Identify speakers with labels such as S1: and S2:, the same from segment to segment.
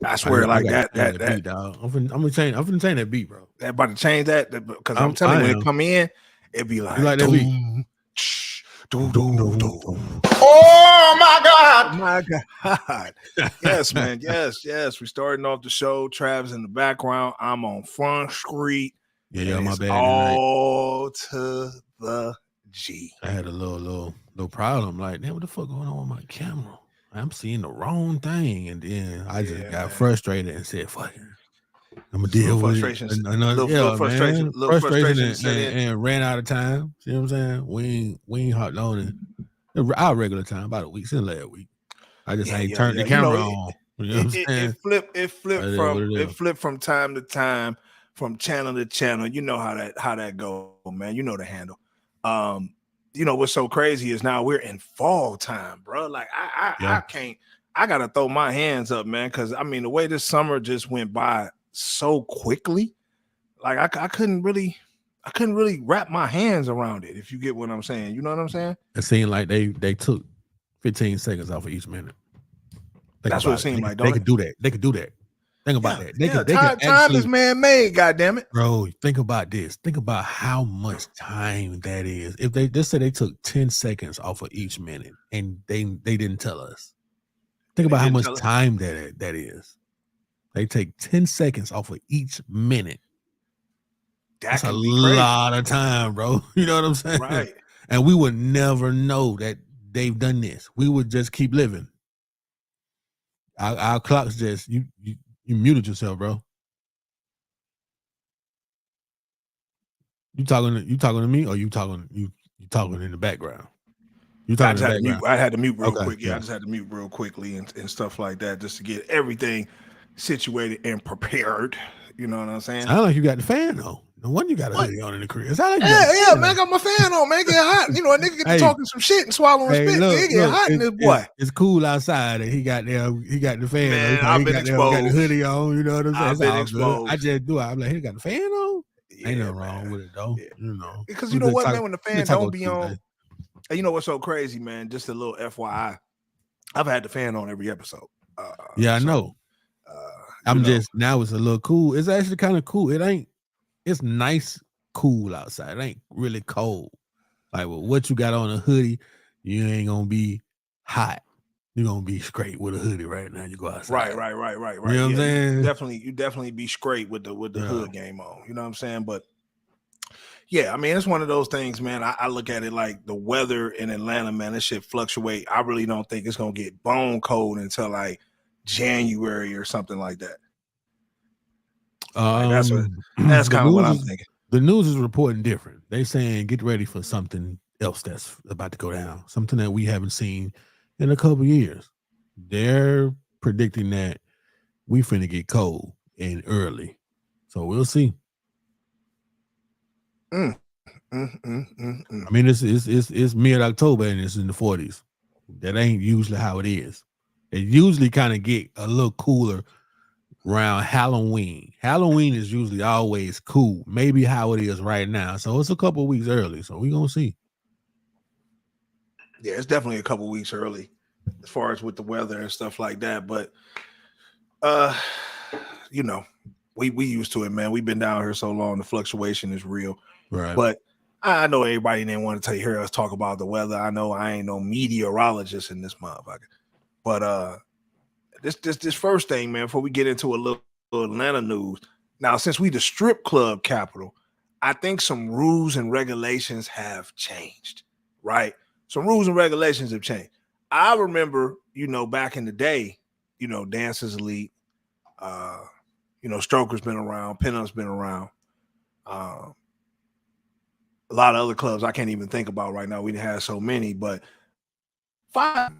S1: I swear, like that
S2: beat, dog. I'm gonna change that beat, bro.
S1: That about to change that because I'm telling you, when it come in, it'd be like,
S2: that beat.
S1: Oh my God! My God! Yes, man. Yes. We starting off the show. Travis in the background. I'm on Front Street.
S2: Yeah, my bad.
S1: All to the G.
S2: I had a little problem. Like, damn, what the fuck going on with my camera? I'm seeing the wrong thing, and then I just got frustrated and said, "Fuck it, I'm gonna deal with it." Little frustration, and ran out of time. See what I'm saying? We ain't hot on it. Our regular time, about a week since last week. I just ain't turned the camera on. You know what I'm saying?
S1: It flipped from time to time, from channel to channel. You know how that go, man. You know the handle. You know what's so crazy is now we're in fall time, bro. Like I can't. I gotta throw my hands up, man, because I mean the way this summer just went by so quickly, like I couldn't really wrap my hands around it. If you get what I'm saying, you know what I'm saying?
S2: It seemed like they took 15 seconds off of each minute.
S1: That's what it seemed like.
S2: They could do that. They could do that. Think about
S1: that. Time is man-made, goddammit.
S2: Bro, think about this. Think about how much time that is. If they just said they took 10 seconds off of each minute and they didn't tell us. Think about how much time that is. They take 10 seconds off of each minute. That's a lot of time, bro. You know what I'm saying?
S1: Right.
S2: And we would never know that they've done this. We would just keep living. Our clocks just you muted yourself, bro. You talking to me, or you talking in the background?
S1: I had to mute real quick. Yeah, I just had to mute real quickly and stuff like that, just to get everything situated and prepared. You know what I'm saying?
S2: Sound like you got the fan though. No wonder you got a hoodie on in the crib. Like
S1: man, I got my fan on, man. Get hot. You know, a nigga get to talking some shit and swallowing spit. It get hot in this boy.
S2: It's cool outside, and he got the fan.
S1: Man, I've been exposed.
S2: Got the hoodie on. You know what I'm saying?
S1: I've been exposed.
S2: I just do it. I'm like, he got the fan on. Ain't nothing wrong with it though.
S1: Yeah.
S2: You know,
S1: because you know what, man, when the fan don't be on. And you know what's so crazy, man? Just a little FYI. I've had the fan on every episode.
S2: I know. Now it's a little cool. It's actually kind of cool. It's nice, cool outside. It ain't really cold. Like, well, what you got on a hoodie, you ain't gonna be hot. You're gonna be straight with a hoodie right now. You go outside.
S1: Right.
S2: You know what I'm saying?
S1: You definitely be straight with the hood game on. You know what I'm saying? But yeah, I mean, it's one of those things, man. I look at it like the weather in Atlanta, man, this shit fluctuate. I really don't think it's gonna get bone cold until like January or something like that. That's kind of what I'm thinking.
S2: The news is reporting different. They saying get ready for something else that's about to go down, something that we haven't seen in a couple years. They're predicting that we finna get cold and early, so we'll see. I mean, it's mid-October and it's in the 40s. That ain't usually how it is. It usually kind of get a little cooler around Halloween. Halloween is usually always cool, maybe how it is right now. So it's a couple of weeks early. So we're gonna see.
S1: Yeah, it's definitely a couple of weeks early as far as with the weather and stuff like that. But you know, we used to it, man. We've been down here so long, the fluctuation is real.
S2: Right.
S1: But I know everybody didn't want to hear us talk about the weather. I know I ain't no meteorologist in this motherfucker. But this first thing, man, before we get into a little Atlanta news. Now, since we the strip club capital, I think some rules and regulations have changed, right? Some rules and regulations have changed. I remember, back in the day, Dancers Elite, Stroker's been around, Pinup's been around. A lot of other clubs I can't even think about right now. We had so many, but 5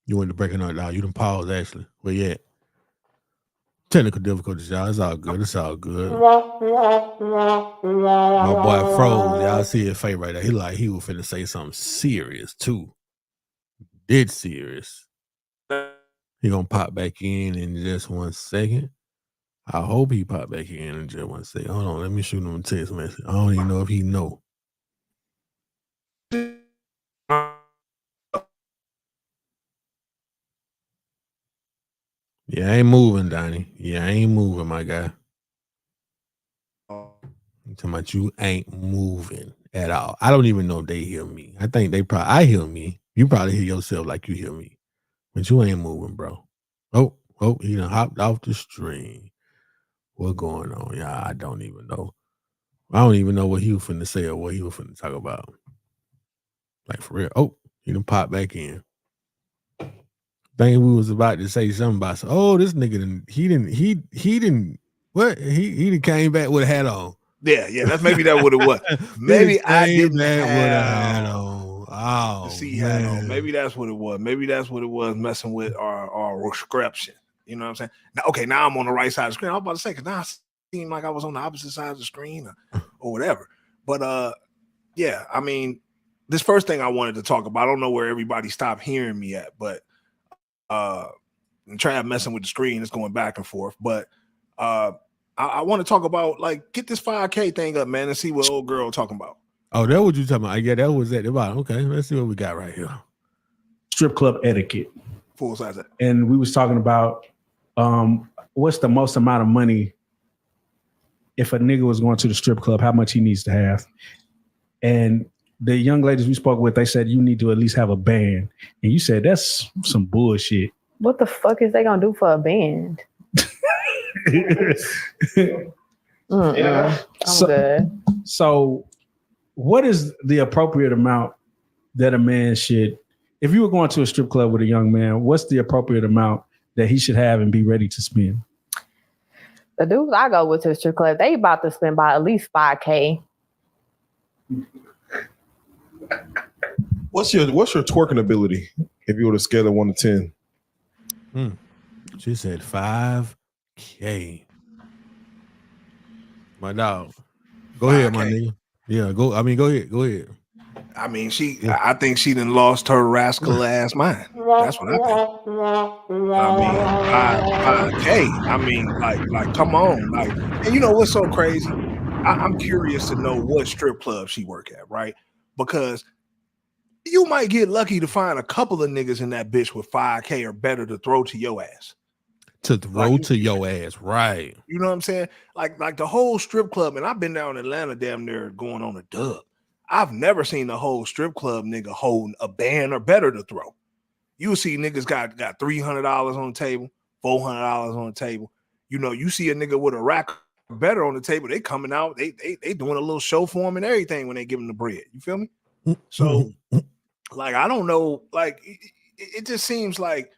S2: You went to breaking out now. You done pause actually. Where you at? Technical difficulties, y'all. It's all good. It's all good. My boy froze. Y'all see his face right there. He was finna say something serious too. Dead serious. He gonna pop back in just 1 second. I hope he pop back in just 1 second. Hold on, let me shoot him a text message. I don't even know if he know. Yeah, I ain't moving, Donnie. Yeah, I ain't moving, my guy. I'm talking about you ain't moving at all. I don't even know if they hear me. I think I hear me. You probably hear yourself like you hear me. But you ain't moving, bro. Oh, he done hopped off the stream. What going on? Yeah, I don't even know. I don't even know what he was finna say or what he was finna talk about. Like for real. Oh, he done popped back in. Think we was about to say something about this nigga he didn't what? He done came back with a hat on.
S1: Yeah, that's maybe that what it was. Maybe I didn't have
S2: with a hat on. Oh,
S1: hat on. Maybe that's what it was. Maybe that's what it was, messing with our description. You know what I'm saying? Now, okay, now I'm on the right side of the screen. I was about to say, because now it seemed like I was on the opposite side of the screen or whatever. But yeah, I mean, this first thing I wanted to talk about, I don't know where everybody stopped hearing me at, but and try messing with the screen, it's going back and forth. But I want to talk about, like, get this 5K thing up, man, and see what old girl talking about.
S2: Oh, that what you talking about? Yeah, that was at the bottom. Okay, let's see what we got right here.
S3: Strip club etiquette.
S1: Full size.
S3: And we was talking about what's the most amount of money if a nigga was going to the strip club, how much he needs to have. And the young ladies we spoke with, they said you need to at least have a band. And you said that's some bullshit.
S4: What the fuck is they gonna do for a band? I'm good.
S3: So what is the appropriate amount that a man should, if you were going to a strip club with a young man, what's the appropriate amount that he should have and be ready to spend?
S4: The dudes I go with to the strip club, they about to spend by at least $5K.
S5: What's your twerking ability if you were to scale of 1 to 10?
S2: She said 5K. My dog. Go 5K. Ahead, my nigga. Yeah, go ahead.
S1: I mean, I think she done lost her rascal ass mind. That's what I think. I mean, 5K. I mean, like, come on. Like, and you know what's so crazy? I'm curious to know what strip club she work at, right? Because you might get lucky to find a couple of niggas in that bitch with 5K or better to throw to your ass.
S2: To throw to your ass, right?
S1: You know what I'm saying? Like the whole strip club, and I've been down in Atlanta damn near going on a dub. I've never seen the whole strip club nigga holding a band or better to throw. You'll see niggas got $300 on the table, $400 on the table. You know, you see a nigga with a rack better on the table, they coming out, they doing a little show for him and everything when they give him the bread. You feel me? So, like, I don't know, like, it just seems like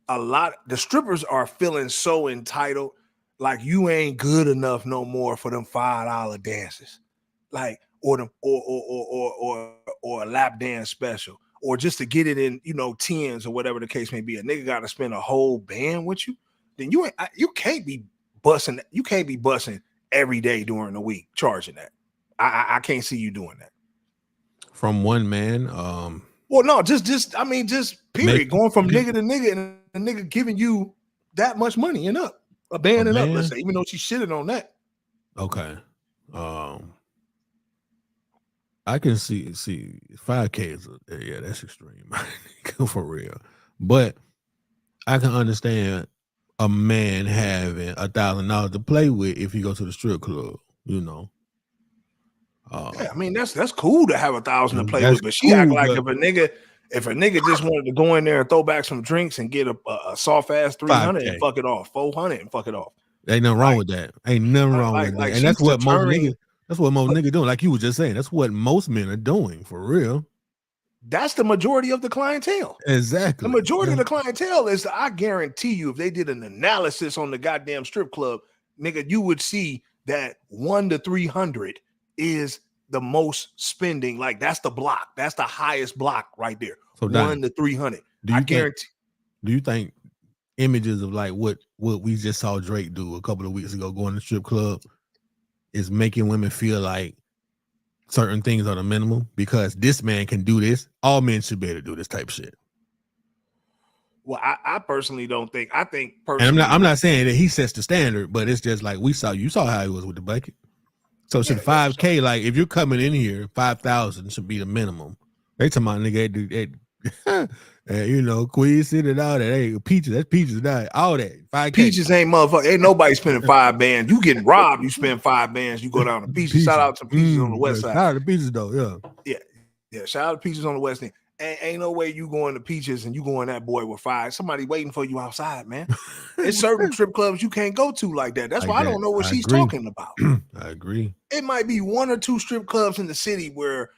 S1: the strippers are feeling so entitled, like you ain't good enough no more for them $5 dances, like, or a lap dance special, or just to get it in, you know, tens or whatever the case may be. A nigga got to spend a whole band with you. Then you can't be busting. You can't be busting every day during the week charging that. I can't see you doing that.
S2: From one man.
S1: Well, no, just period. Going from nigga to nigga, and a nigga giving you that much money and up, a band and up. Let's say, even though she shitted on that.
S2: Okay. I can see 5K is that's extreme for real. But I can understand a man having $1,000 to play with if you go to the strip club, you know.
S1: Yeah, I mean that's cool to have $1,000 to play with, but she act like if a nigga just wanted to go in there and throw back some drinks and get a soft ass 300 and fuck it off, 400 and fuck it off.
S2: Ain't nothing wrong with that. Ain't nothing wrong with that. And that's what most niggas. That's what most niggas doing. Like you were just saying, that's what most men are doing for real.
S1: That's the majority of the clientele.
S2: Exactly.
S1: The majority of the clientele is, I guarantee you, if they did an analysis on the goddamn strip club, nigga, you would see that 1 to 300 is the most spending. Like, that's the block. That's the highest block right there. So 1 to 300. I guarantee.
S2: Do you think images of like what we just saw Drake do a couple of weeks ago going to strip club is making women feel like certain things are the minimum because this man can do this? All men should be able to do this type of shit.
S1: Well, I personally don't think. I think personally,
S2: and I'm not saying that he sets the standard, but it's just like you saw how he was with the bucket. So should 5K, like if you're coming in here, 5,000 should be the minimum. They talking about nigga, you know, Queens City and all that. Hey, Peaches, that's Peaches, that all that. 5K.
S1: Peaches ain't motherfucker. Ain't nobody spending 5 bands. You getting robbed, you spend 5 bands, you go down to Peaches. Shout out to Peaches on the west side.
S2: Shout out to Peaches though,
S1: yeah. Shout out to Peaches on the west end. Ain't no way you going to Peaches and you going that boy with 5. Somebody waiting for you outside, man. There's certain strip clubs you can't go to like that. That's why I don't know what she's talking about.
S2: I agree.
S1: It might be 1 or 2 strip clubs in the city where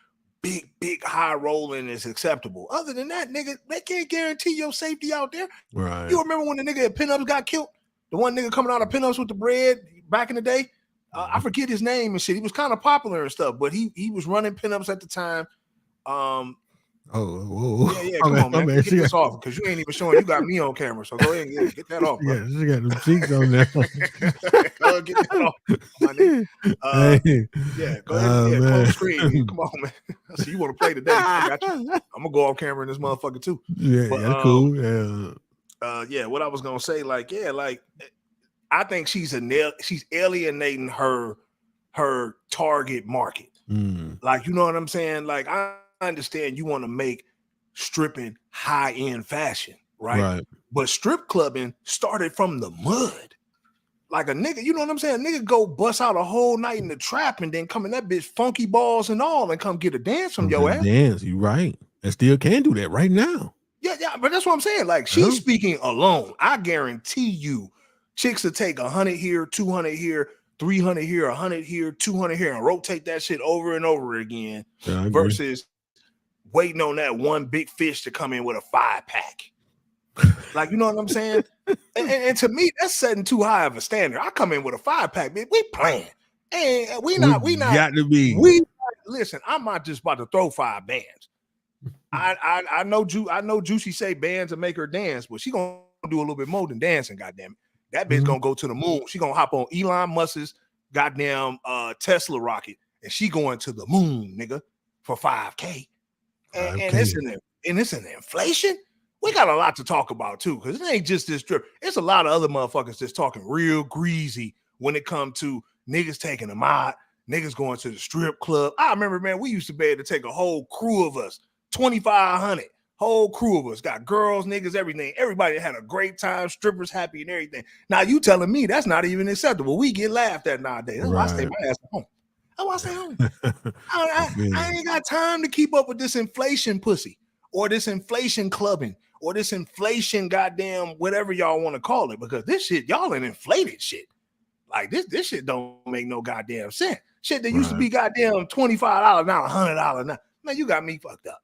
S1: big high rolling is acceptable. Other than that, nigga, they can't guarantee your safety out there.
S2: Right.
S1: You remember when the nigga at Pinups got killed? The one nigga coming out of Pinups with the bread back in the day? I forget his name and shit. He was kind of popular and stuff, but he was running Pinups at the time. Yeah, come on, man. Get this off because you ain't even showing. You got me on camera, so go ahead and get that off. Bro.
S2: Yeah, she got them cheeks on there.
S1: Go get that off, my nigga. Yeah, go ahead. Close the screen. Come on, man. So you want to play today? I got you. I'm gonna go off camera in this motherfucker too.
S2: Yeah, that's cool.
S1: Yeah. What I was gonna say, I think she's alienating her target market. Like, you know what I'm saying? Like, I understand you want to make stripping high-end fashion, right? But strip clubbing started from the mud. Like a nigga, you know what I'm saying? A nigga go bust out a whole night in the trap and then come in that bitch funky balls and all and come get a dance from your ass.
S2: Dance, you right. And still can do that right now.
S1: Yeah, but that's what I'm saying. Like, she's speaking alone. I guarantee you, chicks will take 100 here, 200 here, 300 here, 100 here, 200 here, and rotate that shit over and over again versus waiting on that one big fish to come in with a 5-pack. Like, you know what I'm saying? and to me, that's setting too high of a standard. I come in with a 5-pack, man. We playing. And we not
S2: got to be.
S1: Listen, I'm not just about to throw 5 bands. I know Juicy say bands will make her dance, but she gonna do a little bit more than dancing, goddamn it. That bitch gonna go to the moon. She gonna hop on Elon Musk's goddamn Tesla rocket, and she going to the moon, nigga, for 5K. And it's an inflation. We got a lot to talk about too, because it ain't just this strip. It's a lot of other motherfuckers that's talking real greasy when it comes to niggas taking them out, niggas going to the strip club. I remember, man, we used to be able to take a whole crew of us, 2,500, whole crew of us, got girls, niggas, everything. Everybody had a great time, strippers happy and everything. Now you telling me that's not even acceptable. We get laughed at nowadays. That's why I stay my ass at home. That's why I stay home. I ain't got time to keep up with this inflation pussy or this inflation clubbing or this inflation goddamn whatever y'all want to call it, because this shit, y'all an inflated shit. Like this shit don't make no goddamn sense. Shit that used to be goddamn $25, now $100 now. Man, you got me fucked up.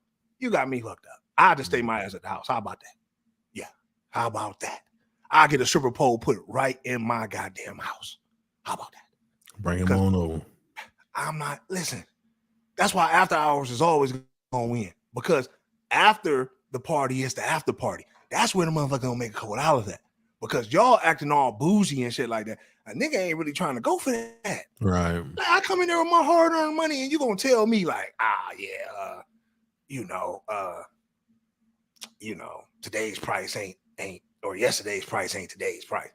S1: I just stay my ass at the house. How about that? Yeah. How about that? I get a stripper pole, put it right in my goddamn house. How about that?
S2: Bring him on over.
S1: Listen, that's why after hours is always going to win, because after the party is the after party. That's where the motherfucker gonna make a couple dollars at, because y'all acting all bougie and shit like that. A nigga ain't really trying to go for that.
S2: Right.
S1: Like, I come in there with my hard-earned money and you gonna tell me like, today's price ain't, or yesterday's price ain't today's price.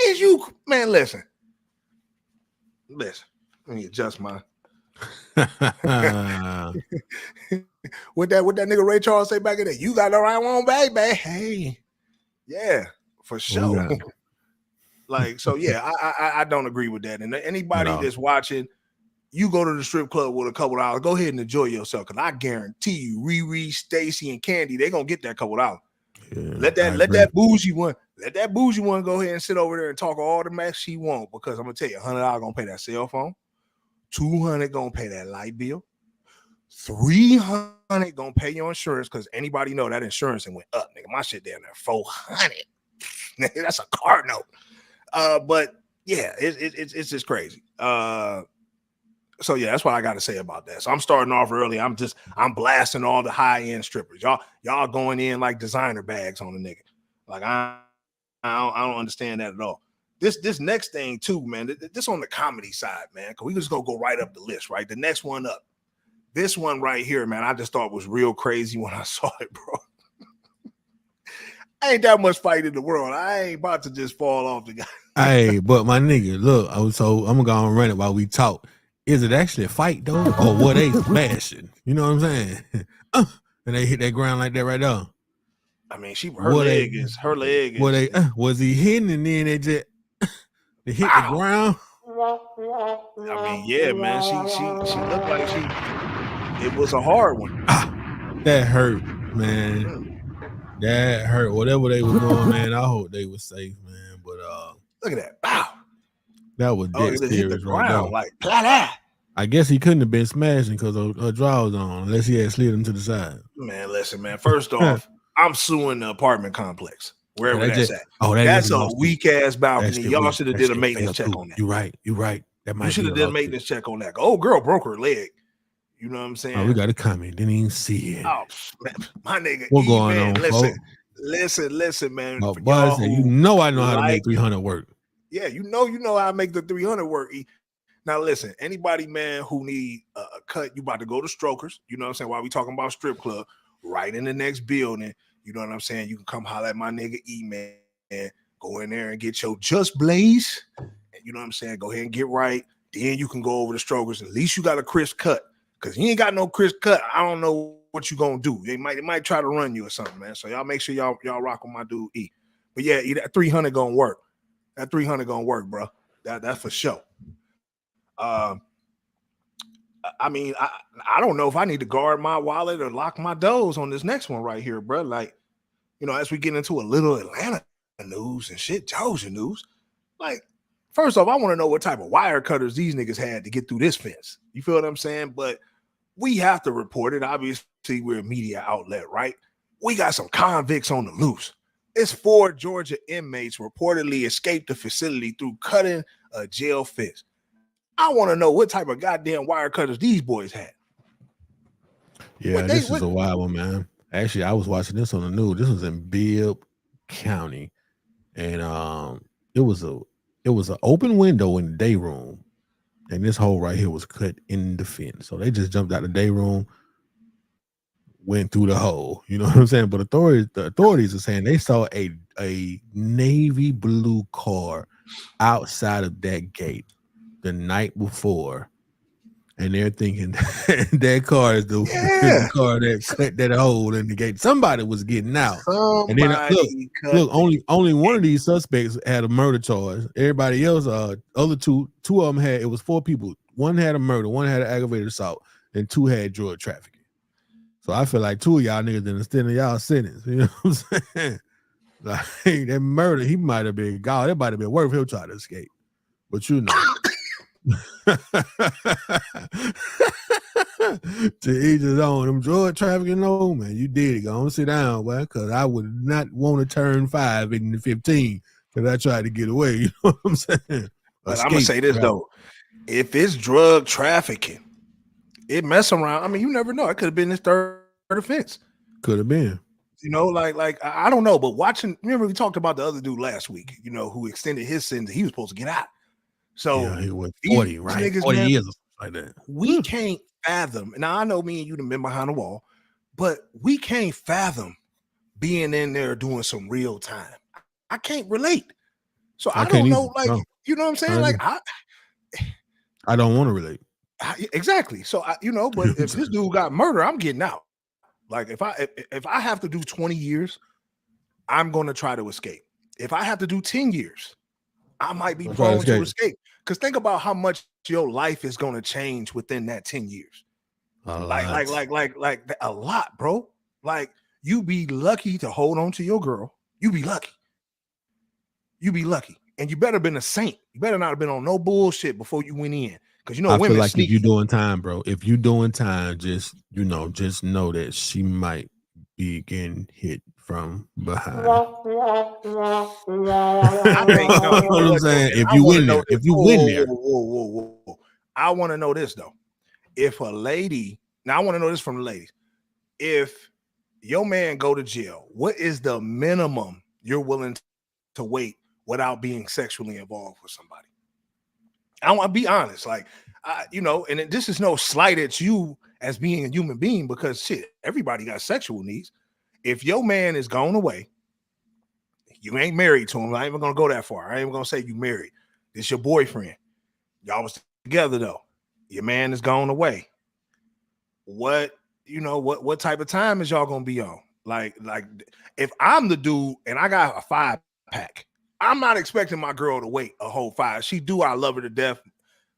S1: Is you, man, listen. Let me adjust my what that nigga Ray Charles say back in there? You got the right one, baby. Hey, yeah, for sure. Like, so yeah, I don't agree with that. And anybody that's watching, you go to the strip club with a couple dollars, go ahead and enjoy yourself, because I guarantee you, Riri, Stacy, and Candy, they gonna get that couple dollars. Yeah, let that bougie one go ahead and sit over there and talk all the mess she want, because I'm gonna tell you, $100 gonna pay that cell phone, $200 gonna pay that light bill, $300 gonna pay your insurance, because anybody know that insurance and went up, nigga. My shit down there $400. That's a car note. But yeah, it's just crazy. So yeah, that's what I got to say about that. So I'm starting off early. I'm blasting all the high end strippers. Y'all going in like designer bags on the nigga. Like I don't understand that at all. This next thing too, man. This on the comedy side, man. Cause we just gonna go right up the list, right? The next one up. This one right here, man. I just thought was real crazy when I saw it, bro. I ain't that much fight in the world. I ain't about to just fall off the guy.
S2: Hey, but my nigga, look. So I'm gonna go and run it while we talk. Is it actually a fight though, or were they smashing? You know what I'm saying? And they hit that ground like that right there.
S1: I mean, her leg is.
S2: Was he hitting and then they just they hit the ground?
S1: I mean, yeah, man. She looked like it was a hard one.
S2: That hurt, man. That hurt. Whatever they were doing, man. I hope they were safe, man. But
S1: look at that. Wow.
S2: That was dead serious right now.
S1: Like blah.
S2: I guess he couldn't have been smashing because her drawers on, unless he had slid him to the side.
S1: Man, listen, man. First off, I'm suing the apartment complex, wherever that's at. That's a weak ass balcony. Y'all should have did a maintenance check on that.
S2: You're right.
S1: You should have did a maintenance check on that. Oh, girl broke her leg. You know what I'm saying?
S2: Oh, we got a comment. Didn't even see it.
S1: Oh, man, my nigga.
S2: What going on?
S1: Listen, man.
S2: Oh, Buzz, you know I know how to make 300 work.
S1: Yeah, you know how I make the 300 work. Now, listen, anybody, man, who need a cut, you about to go to Strokers. You know what I'm saying? While we talking about strip club, right in the next building. You know what I'm saying? You can come holler at my nigga E-Man. Go in there and get your Just Blaze. And you know what I'm saying? Go ahead and get right. Then you can go over to Strokers. At least you got a crisp cut. Because you ain't got no crisp cut. I don't know what you gonna do. They might try to run you or something, man. So y'all make sure y'all rock with my dude E. But yeah, that 300 gonna work. That 300 gonna work, bro. That's for sure. I mean, I don't know if I need to guard my wallet or lock my doors on this next one right here, bro. Like, you know, as we get into a little Atlanta news and shit, Georgia news, like, first off, I want to know what type of wire cutters these niggas had to get through this fence. You feel what I'm saying? But we have to report it. Obviously, we're a media outlet, right? We got some convicts on the loose. It's 4 Georgia inmates reportedly escaped the facility through cutting a jail fence. I want to know what type of goddamn wire cutters these boys had.
S2: Yeah, this is a wild one, man. Actually, I was watching this on the news. This was in Bibb County, and it was an open window in the day room, and this hole right here was cut in the fence. So they just jumped out the day room, went through the hole. You know what I'm saying? But the authorities are saying they saw a navy blue car outside of that gate the night before, and they're thinking that car is the car that cut that hole in the gate. Somebody was getting out. And then look, only one of these suspects had a murder charge. Everybody else, other two of them had, it was 4 people. One had a murder, one had an aggravated assault, and 2 had drug trafficking. So I feel like 2 of y'all niggas didn't extend y'all sentence. You know what I'm saying? Like that murder, he might have been gone. It might have been worth him trying to escape. But you know. To each his own. Them drug trafficking, no, man, you did it. Go on, sit down, boy, because I would not want to turn 5 in the 15 because I tried to get away. You know what I'm saying?
S1: But I'm gonna say this though: if it's drug trafficking, it mess around. I mean, you never know. It could have been his third offense.
S2: Could have been.
S1: You know, like I don't know, but watching. Remember, we talked about the other dude last week. You know, who extended his sentence. He was supposed to get out. So
S2: yeah, he was 40, right?
S1: Niggas,
S2: 40
S1: man,
S2: years or something like that.
S1: We can't fathom. Now I know me and you have been behind the wall, but we can't fathom being in there doing some real time. I can't relate. So I don't know, like, no. You know what I'm saying? Like
S2: I don't want to relate.
S1: Exactly. So but if this dude got murder, I'm getting out. Like if I have to do 20 years, I'm gonna try to escape. If I have to do 10 years, I might be prone to escape. Because think about how much your life is going to change within that 10 years. Like a lot, bro. Like you be lucky to hold on to your girl. You be lucky. And you better been a saint. You better not have been on no bullshit before you went in. Because
S2: I feel like if you're doing time, bro, if you're doing time, just know that she might be getting hit from behind. I think, you know what I'm saying? If you win there,
S1: I want to know this though. If a lady, now I want to know this from the ladies. If your man go to jail, what is the minimum you're willing to wait without being sexually involved with somebody. I want to be honest, like, and this is no slight at you as being a human being, because shit, everybody got sexual needs. If your man is gone away, you ain't married to him. I ain't even gonna go that far. I ain't even gonna say you married. This your boyfriend. Y'all was together though. Your man is gone away. What type of time is y'all gonna be on? Like if I'm the dude and I got a 5-pack, I'm not expecting my girl to wait a whole 5. She do, I love her to death,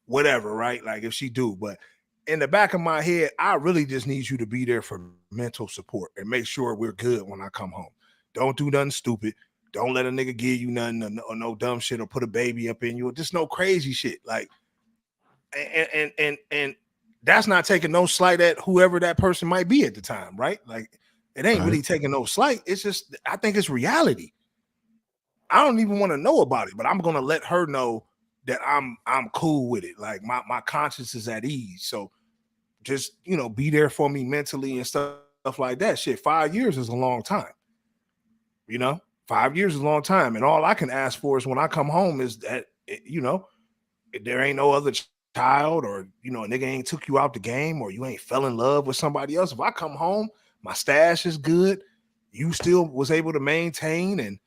S1: whatever, right? Like if she do, but in the back of my head, I really just need you to be there for mental support and make sure we're good when I come home. Don't do nothing stupid. Don't let a nigga give you nothing or no dumb shit or put a baby up in you or just no crazy shit. Like, and that's not taking no slight at whoever that person might be at the time, right? Like, it ain't really taking no slight. It's just, I think it's reality. I don't even want to know about it, but I'm gonna let her know that I'm cool with it. Like my conscience is at ease. So just be there for me mentally and stuff like that. Shit, 5 years is a long time. 5 years is a long time, and all I can ask for is when I come home is that if there ain't no other child, or a nigga ain't took you out the game, or you ain't fell in love with somebody else. If I come home, my stash is good, you still was able to maintain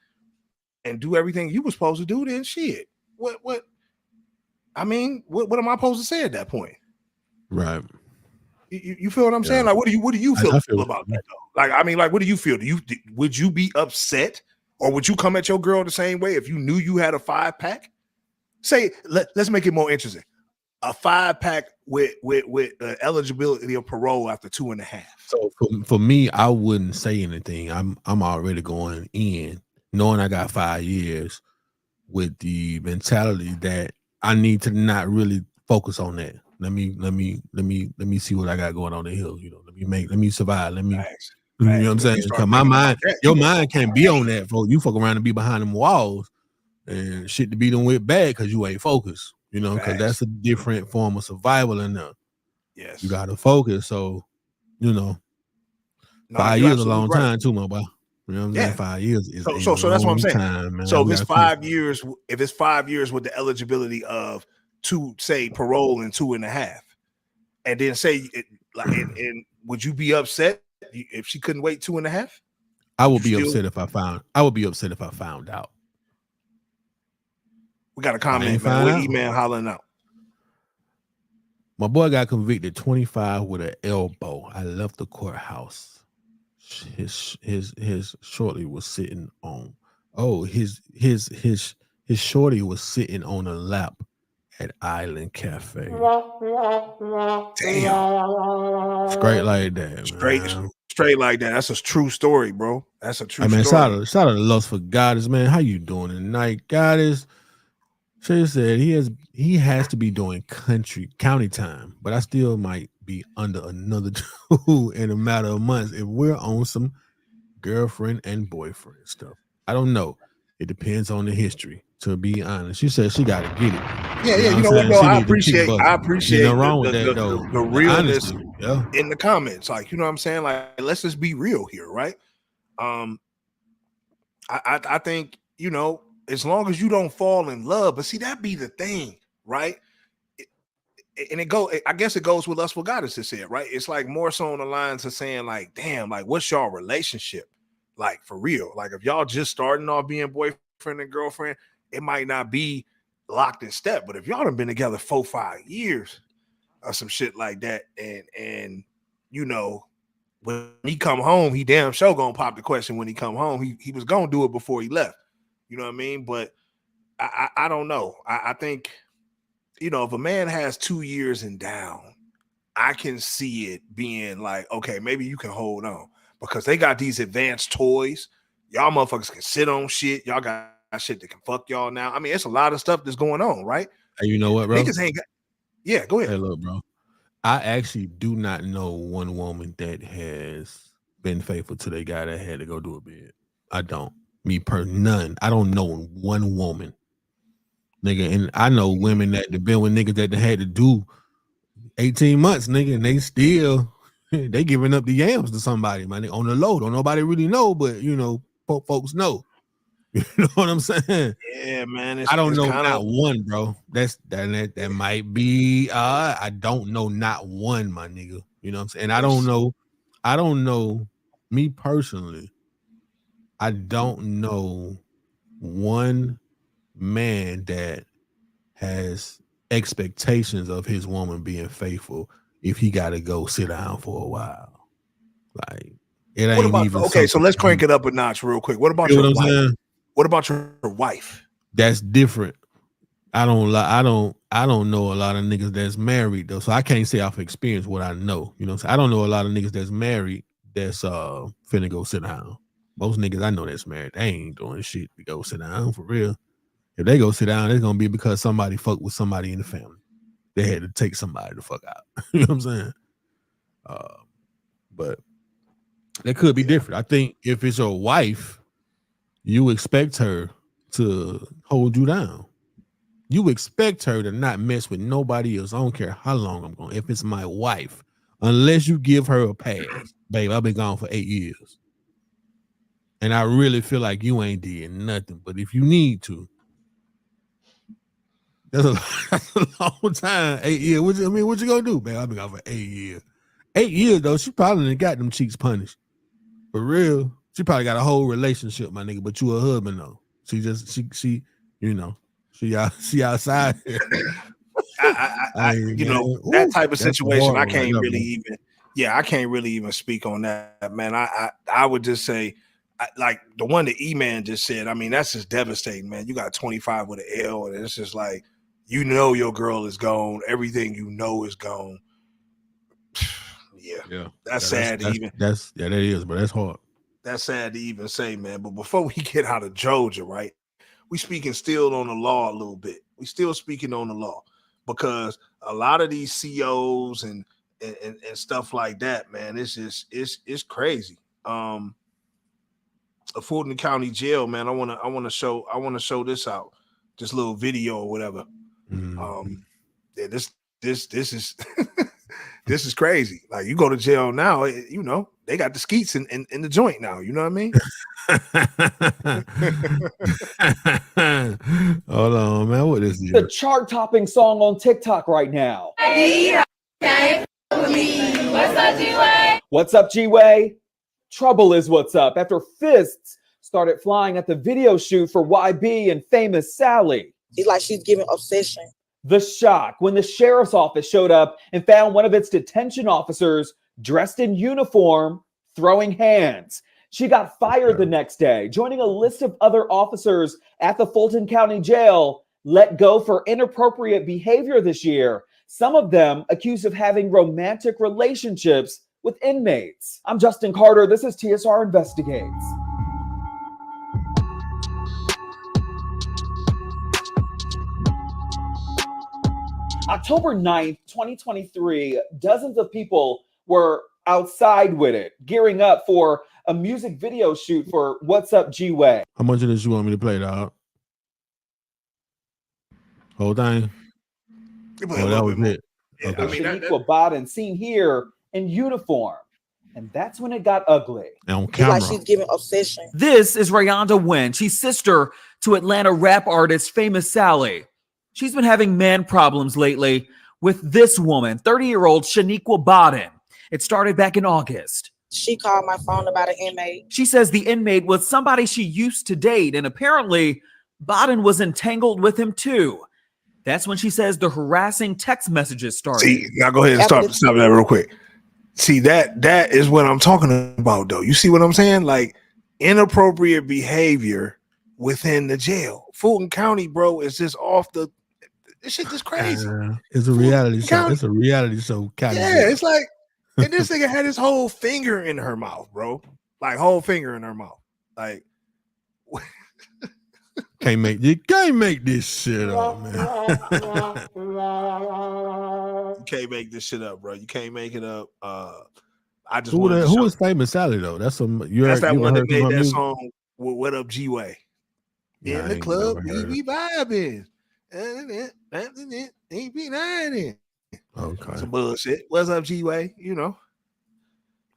S1: and do everything you were supposed to do, then shit. What am I supposed to say at that point?
S2: Right.
S1: You feel what I'm saying? Like, what do you feel about that though? Like, what do you feel? Would you be upset, or would you come at your girl the same way if you knew you had a 5-pack? Say, let's make it more interesting. A 5-pack with eligibility of parole after 2.5.
S2: So for me, I wouldn't say anything. I'm already going in knowing I got 5 years with the mentality that I need to not really focus on that. Let me see what I got going on the hill. Let me survive. Let me, you know what I'm saying? Because my mind, your mind can't be on that, folks. You fuck around and be behind them walls and shit to beat them with bad because you ain't focused. Because that's a different form of survival in there.
S1: Yes,
S2: you got to focus. So, 5 years is a long time too, my boy. You know what I'm saying? 5 years is
S1: so that's what I'm saying.
S2: Time, man.
S1: So if it's 5 years, with the eligibility of parole in 2.5, and then say it, like, and would you be upset if she couldn't wait 2.5?
S2: I would be upset if I found out.
S1: We got a comment, man. What email hollering out?
S2: My boy got convicted 25 with an elbow. I left the courthouse. His shorty was sitting on. Oh, his shorty was sitting on a lap at Island Cafe.
S1: Damn.
S2: Straight like that, man.
S1: Straight like that. That's a true story, bro. That's a true story.
S2: Shout out to Lust for Goddess, man. How you doing tonight, Goddess? She said he has to be doing county time, but I still might be under another dude in a matter of months if we're on some girlfriend and boyfriend stuff. I don't know. It depends on the history, to be honest. She said she got to get it.
S1: Yeah. You know what, bro? I appreciate the realness in the comments. Like, you know what I'm saying? Like, let's just be real here, right? I think, as long as you don't fall in love, but see, that be the thing, right? I guess it goes with Lust for Goddess to say it, right? It's like more so on the lines of saying, like, damn, like, what's y'all relationship like for real? Like, if y'all just starting off being boyfriend and girlfriend, it might not be locked in step. But if y'all done been together 4-5 years or some shit like that, and when he come home, he damn sure gonna pop the question when he come home. He was gonna do it before he left. You know what I mean? But I don't know. I think, if a man has 2 years and down, I can see it being like, okay, maybe you can hold on because they got these advanced toys. Y'all motherfuckers can sit on shit. Y'all got shit that can fuck y'all now. I mean, it's a lot of stuff that's going on, right?
S2: Hey, you know what, bro?
S1: Niggas ain't got. Yeah, go ahead.
S2: Hey, look, bro. I actually do not know one woman that has been faithful to the guy that had to go do a bid. I don't. None. I don't know one woman, nigga. And I know women that have been with niggas that had to do 18 months, nigga, and they still they giving up the yams to somebody, man. On the low, don't nobody really know, but folks know. You know what I'm saying?
S1: Yeah, man.
S2: I don't know not one, bro. That might be. I don't know not one, my nigga. You know what I'm saying? I don't know. Me personally, I don't know one man that has expectations of his woman being faithful if he got to go sit down for a while. Like it ain't even.
S1: Okay, so let's crank it up a notch real quick. What about your wife? Saying? What about your wife?
S2: That's different. I don't know a lot of niggas that's married though, so I can't say off experience what I know. You know, I don't know a lot of niggas that's married that's finna go sit down. Most niggas I know that's married, they ain't doing shit to go sit down for real. If they go sit down, it's gonna be because somebody fucked with somebody in the family. They had to take somebody the fuck out. You know what I'm saying? But that could be different. I think if it's your wife, you expect her to hold you down. You expect her to not mess with nobody else. I don't care how long I'm going. If it's my wife, unless you give her a pass, babe, I've been gone for 8 years. And I really feel like you ain't did nothing. But if you need to, that's a long time. 8 years. What you gonna do, babe? I've been gone for 8 years. 8 years though, she probably done got them cheeks punished. For real. She probably got a whole relationship, my nigga, but you her husband though. She you know. She outside.
S1: That type of situation, I can't really even speak on that, man. I would just say, like the one that E-Man just said, I mean, that's just devastating, man. You got 25 with an L, and it's just like, you know, your girl is gone. Everything you know is gone. Yeah. That's sad to even.
S2: That is, but that's hard.
S1: That's sad to even say, man. But before we get out of Georgia, right? We speaking still on the law a little bit. We still speaking on the law because a lot of these COs and stuff like that, man, it's crazy. A Fulton County jail, man. I wanna show this out, this little video or whatever. Yeah, this is this is crazy. Like you go to jail now, you know they got the skeets in the joint now. You know what I mean?
S2: Hold on, man. What is
S6: the chart-topping song on TikTok right now? What's up, G-Way? What's up, G-Way? Trouble is what's up after fists started flying at the video shoot for YB and Famous Sally.
S7: It's like she's giving obsession.
S6: The shock when the sheriff's office showed up and found one of its detention officers dressed in uniform throwing hands. She got fired the next day, joining a list of other officers at the Fulton County Jail let go for inappropriate behavior this year. Some of them accused of having romantic relationships with inmates. I'm Justin Carter. This is TSR Investigates. October 9th, 2023, dozens of people were outside with it, gearing up for a music video shoot for What's Up, G-Way.
S2: How much of this you want me to play, dog? Whole thing?
S1: Oh, that was it.
S6: Okay. I mean, Shaniqua Biden seen here in uniform. And that's when it got ugly.
S2: On camera.
S7: It's like she's giving obsession.
S6: This is Rayonda Wynn. She's sister to Atlanta rap artist Famous Sally. She's been having man problems lately with this woman, 30-year-old Shaniqua Biden. It started back in August.
S7: She called my phone about an inmate.
S6: She says the inmate was somebody she used to date, and apparently Biden was entangled with him too. That's when she says the harassing text messages started.
S1: See, now go ahead and stop that real quick. See, that is what I'm talking about, though. You see what I'm saying? Like inappropriate behavior within the jail. Fulton County, bro, is just off the. This shit is crazy.
S2: It's a reality show. It's a reality show kind of.
S1: Yeah, it's like, and this nigga had his whole finger in her mouth, bro. Like whole finger in her mouth. Like,
S2: you can't make this shit up, man.
S1: You can't make this shit up, bro. You can't make it up. I just
S2: who is Famous Sally though? That's that
S1: one that made that song with What Up, G-Way. In the club, we be vibing. Ain't be lying.
S2: Okay.
S1: Some bullshit. What's up, G-Way? You know.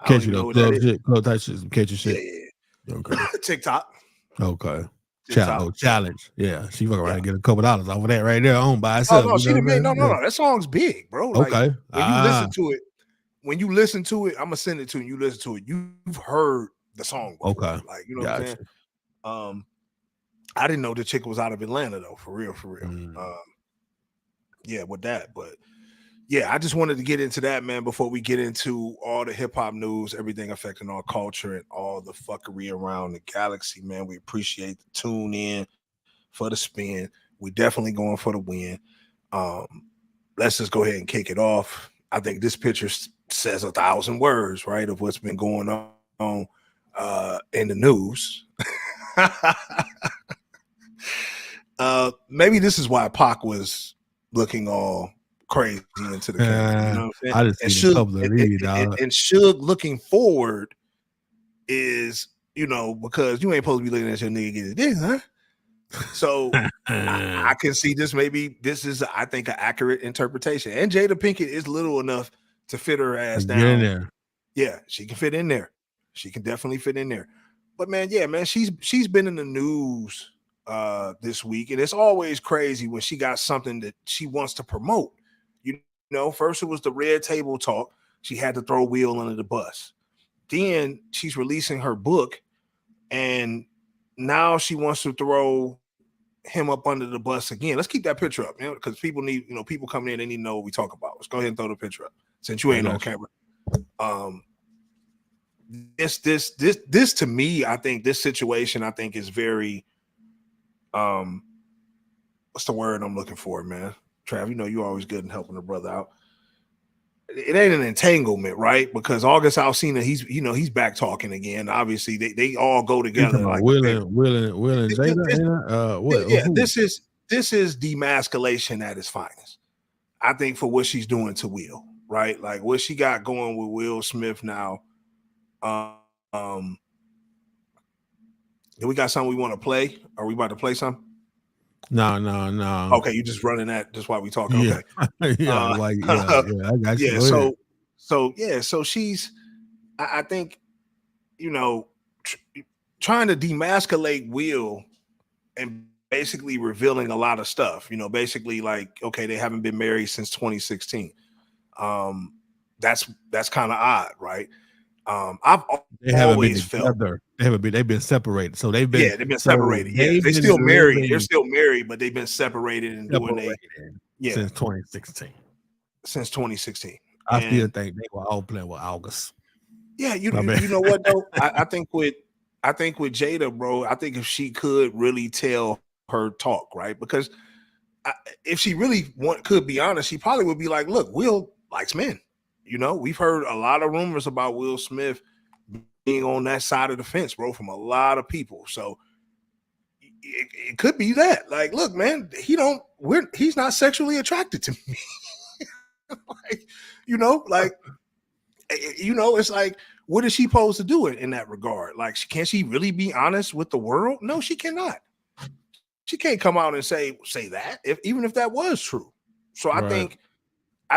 S2: Catch you though. Club type shit. Catch your shit.
S1: Yeah. Okay. TikTok.
S2: Okay. challenge. Yeah, she fucking around and get a couple dollars off of that right there on by
S1: Oh
S2: herself.
S1: no, she didn't make no. That song's big, bro. Like,
S2: okay,
S1: when you listen to it, I'm gonna send it to you. You listen to it. You've heard the song before.
S2: Okay,
S1: like you know what I'm saying. I didn't know the chick was out of Atlanta though, for real. Yeah, with that, but yeah, I just wanted to get into that, man, before we get into all the hip hop news, everything affecting our culture and all the fuckery around the galaxy, man. We appreciate the tune in for the spin. We definitely going for the win. Let's just go ahead and kick it off. I think this picture says 1,000 words, right, of what's been going on in the news. Maybe this is why Pac was looking all crazy into the camera. You know what I'm saying? And Suge looking forward is, because you ain't supposed to be looking at your nigga get his dick, huh? So I can see this. Maybe this is, I think, an accurate interpretation. And Jada Pinkett is little enough to fit her ass down.
S2: In there.
S1: Yeah, she can fit in there. She can definitely fit in there. But man, yeah, man, she's been in the news this week, and it's always crazy when she got something that she wants to promote. First it was the Red Table Talk. She had to throw Will under the bus. Then she's releasing her book, and now she wants to throw him up under the bus again. Let's keep that picture up, because people need, people coming in, they need to know what we talk about. Let's go ahead and throw the picture up since you ain't on camera. This to me, I think this situation, I think, is very what's the word I'm looking for, man? Trav, you're always good in helping a brother out. It ain't an entanglement, right? Because August Alsina, he's back talking again. Obviously, they all go together. Like
S2: Will and Jada. What?
S1: Yeah, this is demasculation at its finest. I think for what she's doing to Will, right? Like what she got going with Will Smith now. Do we got something we want to play? Are we about to play something?
S2: No.
S1: Okay, you just running that just while we talking.
S2: Yeah.
S1: Okay.
S2: I got you.
S1: Yeah, so she's, I think, trying to demasculate Will and basically revealing a lot of stuff. Basically like, okay, they haven't been married since 2016. That's kind of odd, right? I've always felt
S2: they've been separated. So they've been
S1: separated. Yeah, they still married. They're still married, but they've been separated and doing
S2: since 2016.
S1: Since 2016.
S2: I still think they were all playing with August.
S1: Yeah, you know what though? I think with Jada, bro, I think if she could really tell her talk, right? Because if she really could be honest, she probably would be like, look, Will likes men. We've heard a lot of rumors about Will Smith being on that side of the fence, bro, from a lot of people. So it could be that. Like, look, man, he's not sexually attracted to me. It's like, what is she supposed to do in that regard? Like, can she really be honest with the world? No, she cannot. She can't come out and say that, even if that was true. So I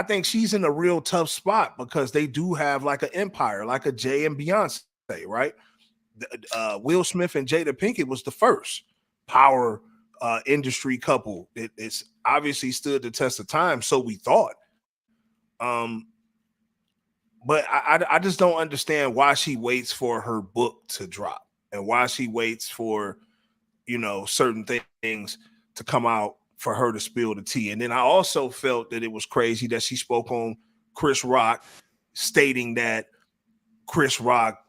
S1: think she's in a real tough spot because they do have like an empire, like a Jay and Beyonce, right? Will Smith and Jada Pinkett was the first power industry couple. It's obviously stood the test of time, so we thought. But I just don't understand why she waits for her book to drop and why she waits for, certain things to come out for her to spill the tea. And then I also felt that it was crazy that she spoke on Chris Rock, stating that Chris Rock,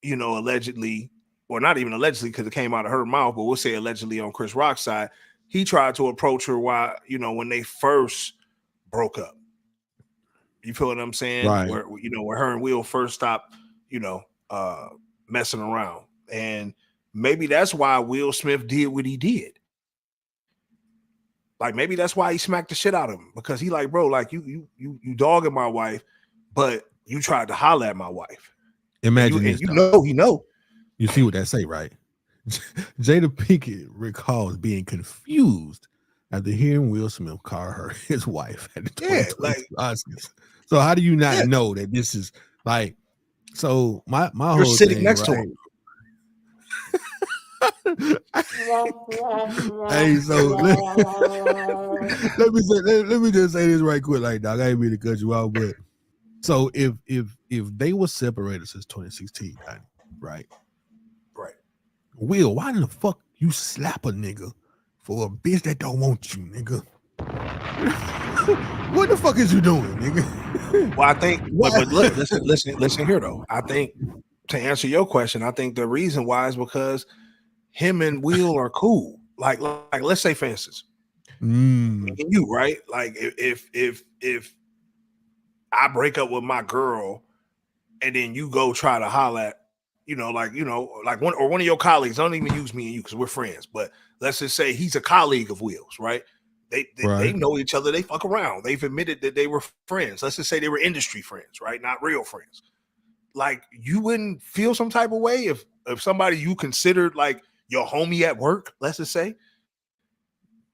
S1: allegedly, or not even allegedly because it came out of her mouth, but we'll say allegedly on Chris Rock's side, he tried to approach her while, when they first broke up. You feel what I'm saying?
S2: Right.
S1: Where her and Will first stopped, messing around. And maybe that's why Will Smith did what he did. Like, maybe that's why he smacked the shit out of him, because he like, bro, like you dogging my wife, but you tried to holler at my wife.
S2: Imagine this.
S1: He know.
S2: You see what that say, right? Jada Pinkett recalls being confused after hearing Will Smith call her his wife at the 2020 Oscars. So how do you not know that this is like? So my
S1: You're
S2: whole
S1: sitting
S2: thing,
S1: next to
S2: right?
S1: him.
S2: Hey, so let me just say this right quick, like dog. I ain't mean to cut you out, but so if they were separated since 2016, right? Will, why in the fuck you slap a nigga for a bitch that don't want you, nigga? What the fuck is you doing, nigga?
S1: Well, I think, but look, listen here though. I think to answer your question, I think the reason why is because him and Will are cool. Like let's say, for instance, you right? Like if I break up with my girl and then you go try to holler at, like one of your colleagues, don't even use me and you because we're friends, but let's just say he's a colleague of Will's, right? They know each other, they fuck around. They've admitted that they were friends. Let's just say they were industry friends, right? Not real friends. Like, you wouldn't feel some type of way if somebody you considered like your homie at work, let's just say,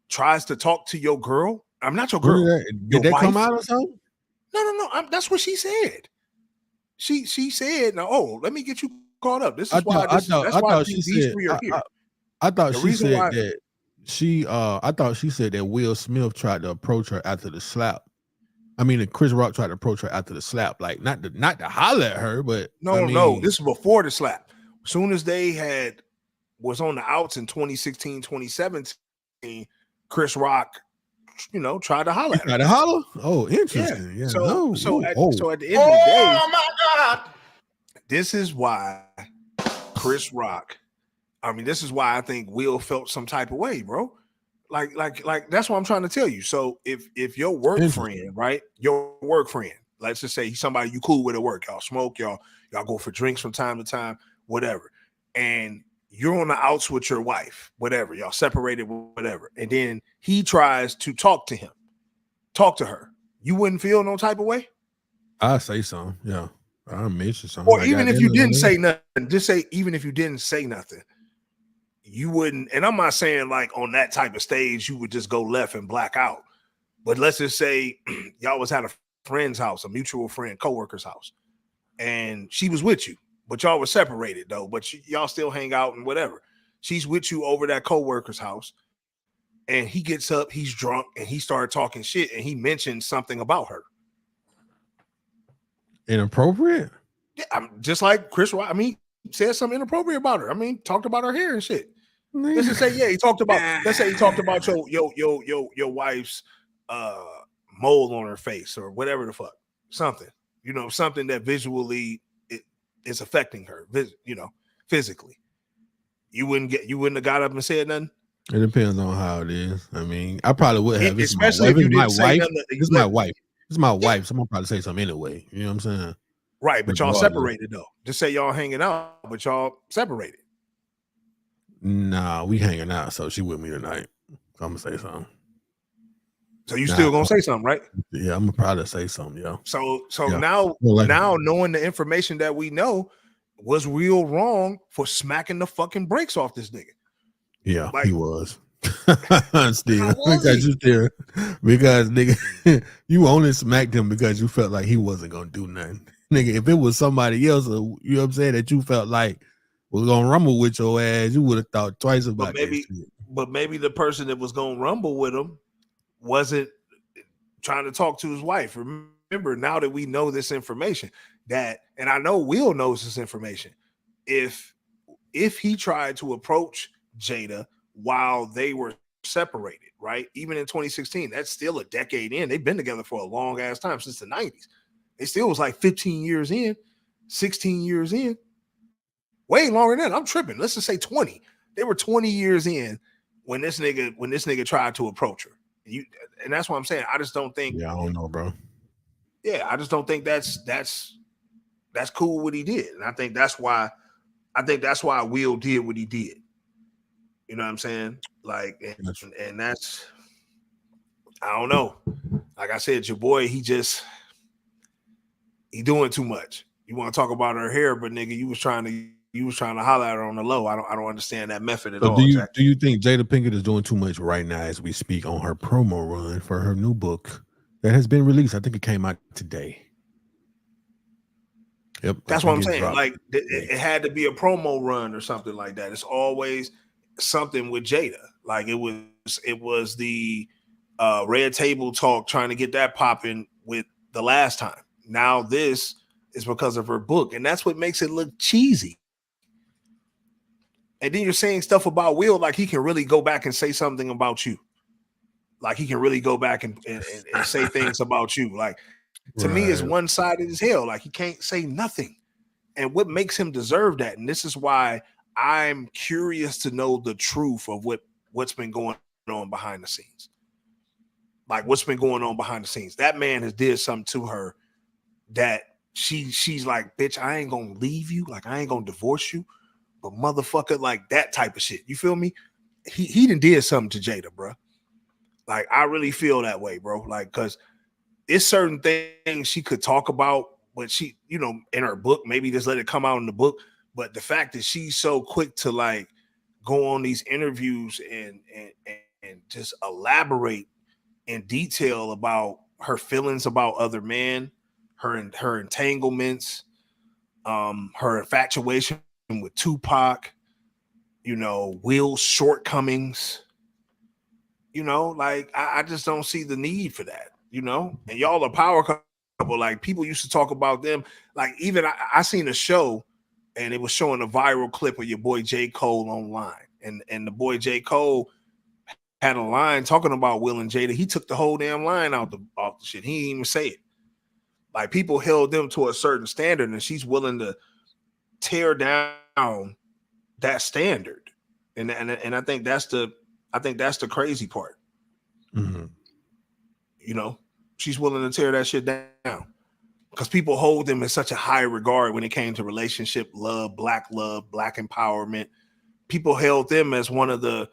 S1: tries to talk to your girl. I'm not your girl.
S2: Did that come out or something?
S1: No. That's what she said. She said, "No, let me get you caught up. This is why these three are here."
S2: I thought she said that I thought she said that Will Smith tried to approach her after the slap. I mean, Chris Rock tried to approach her after the slap, like not to holler at her, but
S1: no, this is before the slap. As soon as they was on the outs in 2016, 2017, Chris Rock, tried to holler at her.
S2: Tried to holler? Oh, interesting. Yeah.
S1: So at the end of the day, oh my God, this is why Chris Rock. I mean, this is why I think Will felt some type of way, bro. Like that's what I'm trying to tell you. So if your work friend, right, your work friend, let's just say he's somebody you cool with at work, y'all smoke, y'all go for drinks from time to time, whatever, and you're on the outs with your wife, whatever, y'all separated, whatever, and then he tries to talk to her, you wouldn't feel no type of way?
S2: I say something, yeah. I mention something.
S1: Or even if you didn't say nothing, just say, even if you didn't say nothing, you wouldn't, and I'm not saying like on that type of stage, you would just go left and black out. But let's just say y'all was at a friend's house, a mutual friend, coworker's house, and she was with you, but y'all were separated though, but y'all still hang out and whatever. She's with you over that coworker's house, and he gets up, he's drunk, and he started talking shit, and he mentioned something about her.
S2: Inappropriate?
S1: Yeah, I'm just like Chris Rock. I mean, said something inappropriate about her. I mean, talked about her hair and shit. Let's just say, yeah, he talked about. Let's say he talked about your wife's mole on her face or whatever the fuck, something. Something that visually is affecting her. Physically. You wouldn't have got up and said nothing.
S2: It depends on how it is. I mean, I probably would have.
S1: Especially if you didn't say nothing.
S2: It's my wife. It's my wife. Someone probably say something anyway. You know what I'm saying?
S1: Right, but y'all separated though. Just say y'all hanging out, but y'all separated.
S2: Nah, we hanging out. So she with me tonight. I'm gonna say something.
S1: So you still gonna say something, right?
S2: Yeah, I'm gonna probably say something, yo.
S1: So now knowing the information that we know, was Will wrong for smacking the fucking brakes off this nigga?
S2: Yeah, he was. Still, because nigga, you only smacked him because you felt like he wasn't gonna do nothing. Nigga, if it was somebody else, you know what I'm saying, that you felt like was gonna rumble with your ass, you would have thought twice about that shit.
S1: But maybe the person that was gonna rumble with him wasn't trying to talk to his wife. Remember, now that we know this information, and I know Will knows this information, if he tried to approach Jada while they were separated, right? Even in 2016, that's still a decade in. They've been together for a long ass time, since the 90s. It still was like 15 years in, 16 years in. Way longer than that. I'm tripping. Let's just say 20. They were 20 years in when this nigga tried to approach her. And that's what I'm saying. I just don't think.
S2: Yeah, I don't know, bro.
S1: Yeah, I just don't think that's cool what he did. And I think that's why Will did what he did. You know what I'm saying? Like, and that's, I don't know. Like I said, your boy, he doing too much. You want to talk about her hair, but nigga, you was trying to holler at her on the low. I don't understand that method at all.
S2: Do you think Jada Pinkett is doing too much right now as we speak on her promo run for her new book that has been released? I think it came out today. Yep.
S1: That's what I'm saying. Like, it had to be a promo run or something like that. It's always something with Jada. Like it was the red table talk trying to get that popping with the last time. Now this is because of her book, and that's what makes it look cheesy. And then you're saying stuff about Will like he can really go back and say something about you. Like he can really go back and say things about you. Like to me, it's one-sided as hell. Like he can't say nothing. And what makes him deserve that? And this is why I'm curious to know the truth of what's been going on behind the scenes. Like what's been going on behind the scenes. That man has did something to her that she's like, bitch, I ain't gonna leave you. Like I ain't gonna divorce you. But motherfucker, like that type of shit. You feel me? He done did something to Jada, bro. Like I really feel that way, bro. Like because it's certain things she could talk about, but she, you know, in her book, maybe just let it come out in the book. But the fact that she's so quick to like go on these interviews and just elaborate in detail about her feelings about other men, her entanglements, her infatuation with Tupac, you know, Will's shortcomings, you know, like I just don't see the need for that, you know. And y'all are power couple. Like people used to talk about them. Like even I seen a show and it was showing a viral clip of your boy J. Cole online. And the boy J. Cole had a line talking about Will and Jada. He took the whole damn line off the shit. He didn't even say it. Like people held them to a certain standard, and she's willing to tear down that standard. And I think that's the crazy part.
S2: Mm-hmm.
S1: You know, she's willing to tear that shit down because people hold them in such a high regard when it came to relationship, love, black empowerment. People held them as one of the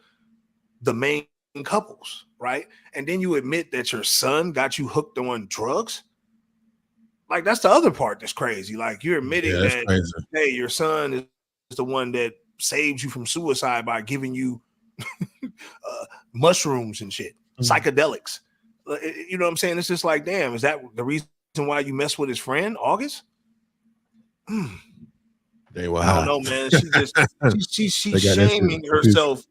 S1: main couples, right? And then you admit that your son got you hooked on drugs. Like that's the other part that's crazy. Like you're admitting that crazy. Hey, your son is the one that saved you from suicide by giving you mushrooms and shit, psychedelics. You know what I'm saying? It's just like, damn, is that the reason why you mess with his friend, August?
S2: They were
S1: I don't know, man. She's shaming herself.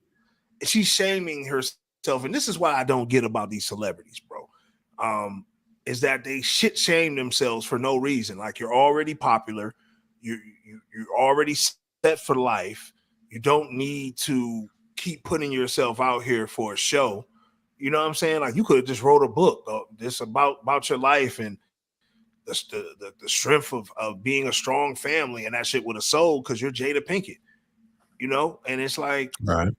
S1: She's shaming herself. And this is what I don't get about these celebrities, bro. Is that they shit shame themselves for no reason. Like you're already popular. You're already set for life. You don't need to keep putting yourself out here for a show. You know what I'm saying? Like you could have just wrote a book this about your life and the strength of being a strong family, and that shit would have sold because you're Jada Pinkett, you know? And it's like,
S2: right.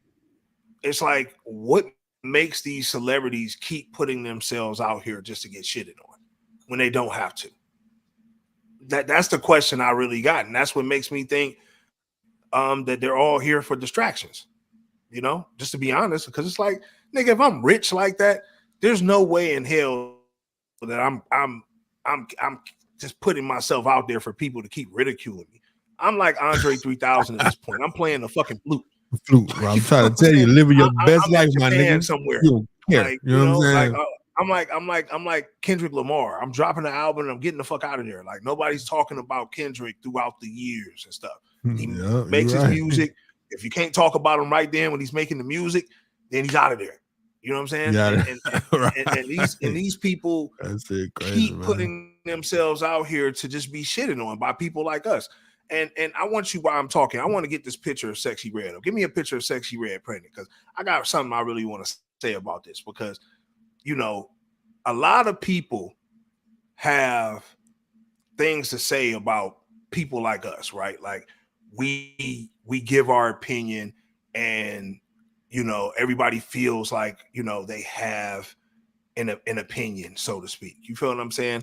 S1: It's like, what makes these celebrities keep putting themselves out here just to get shitted on when they don't have to? That's the question I really got. And that's what makes me think that they're all here for distractions, you know, just to be honest, because it's like, nigga, if I'm rich like that, there's no way in hell that I'm just putting myself out there for people to keep ridiculing me. I'm like Andre 3000 at this point. I'm playing the fucking flute.
S2: Bro. I'm trying to tell you, living your best life, my nigga.
S1: Somewhere,
S2: like, you know what I'm
S1: saying? I'm like Kendrick Lamar. I'm dropping the album and I'm getting the fuck out of there. Like nobody's talking about Kendrick throughout the years and stuff. He makes his music. If you can't talk about him right then when he's making the music, then he's out of there. You know what I'm saying? And these people keep putting themselves out here to just be shitted on by people like us. And I want you, while I'm talking, I want to get this picture of Sexy Red up. Give me a picture of Sexy Red pregnant, because I got something I really want to say about this. Because, you know, a lot of people have things to say about people like us, right? Like we give our opinion, and you know, everybody feels like, you know, they have an opinion, so to speak. You feel what I'm saying?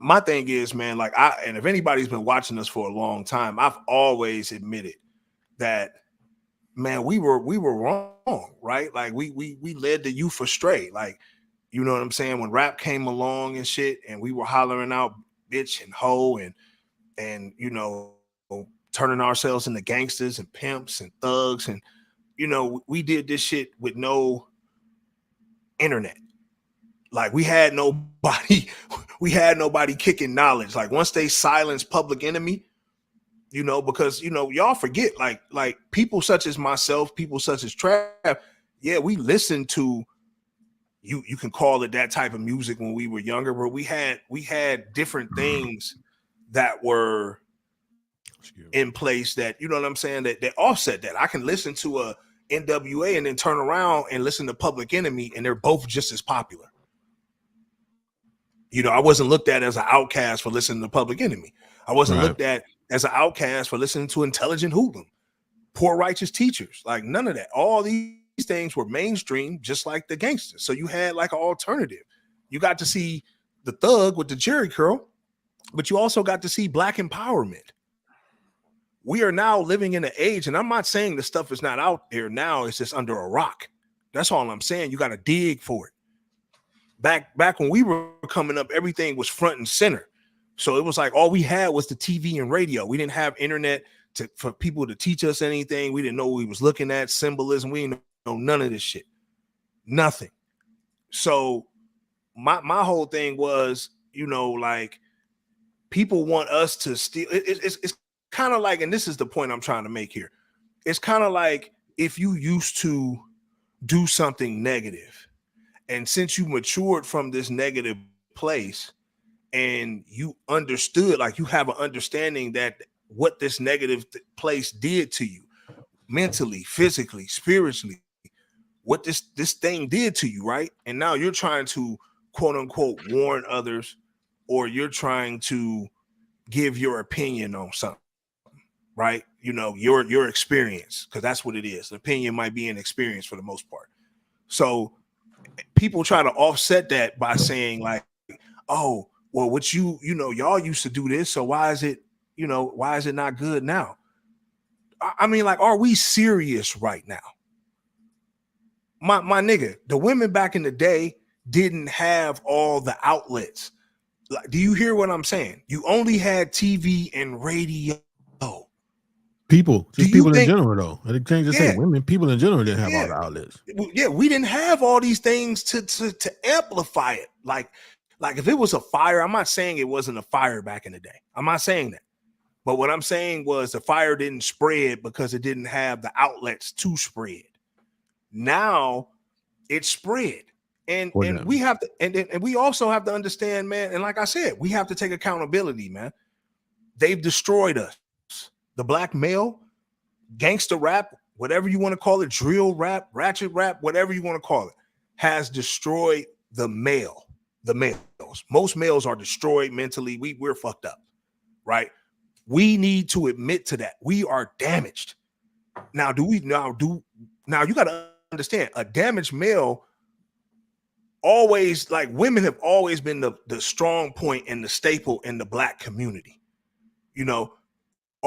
S1: My thing is, man, like and if anybody's been watching us for a long time, I've always admitted that, man, we were wrong, right? Like we led the youth astray. Like, you know what I'm saying? When rap came along and shit, and we were hollering out bitch and hoe and you know, turning ourselves into gangsters and pimps and thugs, and you know, we did this shit with no internet. Like we had nobody kicking knowledge. Like once they silenced Public Enemy, because y'all forget like people such as myself, people such as Trav. Yeah, we listened to you can call it that type of music when we were younger, but we had different things that were in place that, you know what I'm saying, that offset that. I can listen to a NWA and then turn around and listen to Public Enemy, and they're both just as popular. I wasn't looked at as an outcast for listening to Public Enemy. I wasn't looked at as an outcast for listening to Intelligent Hoodlum, Poor Righteous Teachers. Like, none of that. All these things were mainstream, just like the gangsters. So you had like an alternative. You got to see the Thug with the Jerry curl, but you also got to see Black empowerment. We are now living in an age, and I'm not saying the stuff is not out there now. It's just under a rock. That's all I'm saying. You got to dig for it. Back when we were coming up, everything was front and center. So it was like all we had was the TV and radio. We didn't have internet for people to teach us anything. We didn't know what we was looking at, symbolism. We didn't know none of this shit. Nothing. So my whole thing was, like, people want us to steal. It's kind of like, and this is the point I'm trying to make here. It's kind of like if you used to do something negative, and since you matured from this negative place and you understood, like you have an understanding that what this negative place did to you mentally, physically, spiritually, what this thing did to you, right? And now you're trying to, quote unquote, warn others, or you're trying to give your opinion on something, right? Your experience, because that's what it is. An opinion might be an experience for the most part. So people try to offset that by saying like, oh, well, what y'all used to do this, so why is it not good now? I mean, like, are we serious right now? My nigga, the women back in the day didn't have all the outlets. Like, do you hear what I'm saying? You only had TV and radio.
S2: People in general, though. I can't just say women. People in general didn't have all the outlets.
S1: Yeah, we didn't have all these things to amplify it. Like if it was a fire, I'm not saying it wasn't a fire back in the day. I'm not saying that. But what I'm saying was the fire didn't spread because it didn't have the outlets to spread. Now it spread. And we have to, and we also have to understand, man. And like I said, we have to take accountability, man. They've destroyed us. The black male, gangster rap, whatever you want to call it, drill rap, ratchet rap, whatever you want to call it, has destroyed the males. Most males are destroyed mentally. We're fucked up, right? We need to admit to that. We are damaged. Now you got to understand, a damaged male always, like, women have always been the strong point and the staple in the black community.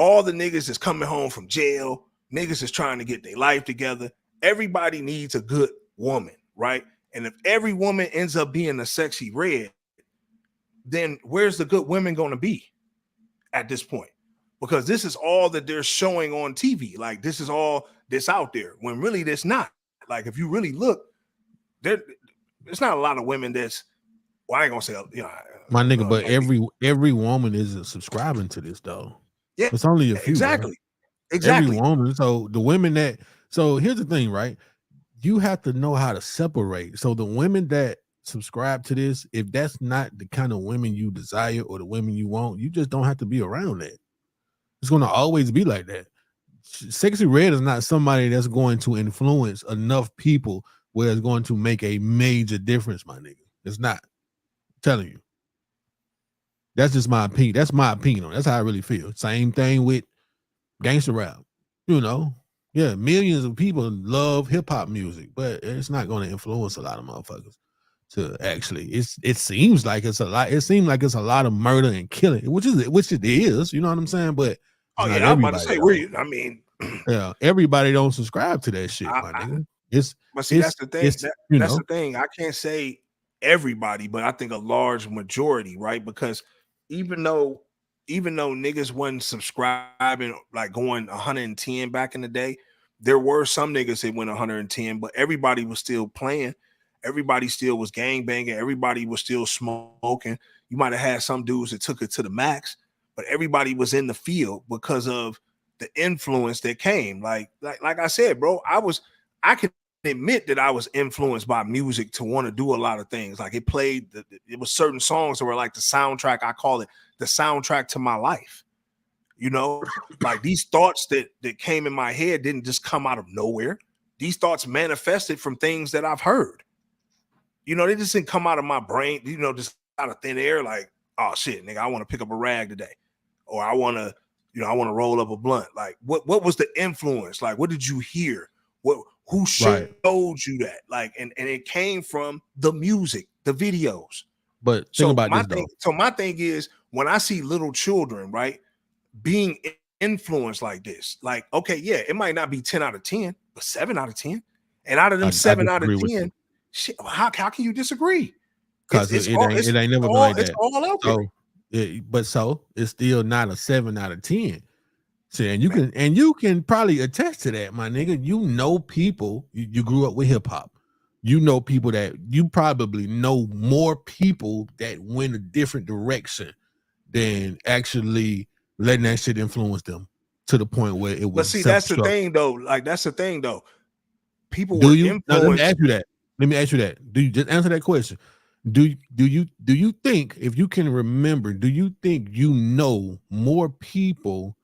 S1: All the niggas is coming home from jail. Niggas is trying to get their life together. Everybody needs a good woman, right? And if every woman ends up being a sexy red, then where's the good women going to be at this point? Because this is all that they're showing on TV. Like, this is all that's out there, when really that's not. Like, if you really look, there's not a lot of women that's, well, I ain't gonna say,
S2: my nigga, but every woman isn't subscribing to this, though.
S1: Yeah,
S2: it's only a few.
S1: Exactly.
S2: Every woman. So the women so here's the thing, right? You have to know how to separate. So the women that subscribe to this, if that's not the kind of women you desire or the women you want, you just don't have to be around that. It's going to always be like that. Sexy Red is not somebody that's going to influence enough people where it's going to make a major difference, my nigga. It's not. I'm telling you. That's just my opinion. That's my opinion. That's how I really feel. Same thing with gangster rap. Yeah, millions of people love hip hop music, but it's not going to influence a lot of motherfuckers. To actually, it seems like it's a lot. It seems like it's a lot of murder and killing, which it is. You know what I'm saying? But
S1: I'm about to say,
S2: yeah, everybody don't subscribe to that shit, my nigga.
S1: That's the thing. That's the thing. I can't say everybody, but I think a large majority, right? Because even though niggas wasn't subscribing, like going 110 back in the day, there were some niggas that went 110, but everybody was still playing. Everybody still was gang banging. Everybody was still smoking. You might have had some dudes that took it to the max, but everybody was in the field because of the influence that came. Like I said, bro, I can admit that I was influenced by music to want to do a lot of things. Like it was certain songs that were like the soundtrack. I call it the soundtrack to my life. You know, like these thoughts that came in my head didn't just come out of nowhere. These thoughts manifested from things that I've heard. You know, they just didn't come out of my brain, you know, just out of thin air. Like, oh shit, nigga, I want to pick up a rag today. Or I want to roll up a blunt. Like, what was the influence? Like, what did you hear? Who showed you that? Like, and it came from the music, the videos.
S2: But think about this, though.
S1: So my thing is, when I see little children, right, being influenced like this, like, okay, yeah, it might not be 10 out of 10, but 7 out of 10. And out of them 7 out of 10, shit, how can you disagree?
S2: Because it ain't never been like that.
S1: It's all out there.
S2: So it's still not a 7 out of 10. So, and you can probably attest to that, my nigga. You know people, you grew up with hip hop. You know people that you probably know more people that went a different direction than actually letting that shit influence them to the point where it was.
S1: But see, that's the thing though. Like that's the thing though. People
S2: were
S1: influenced.
S2: Now, let me ask you that. Do you just answer that question? Do you think, if you can remember, do you think you know more people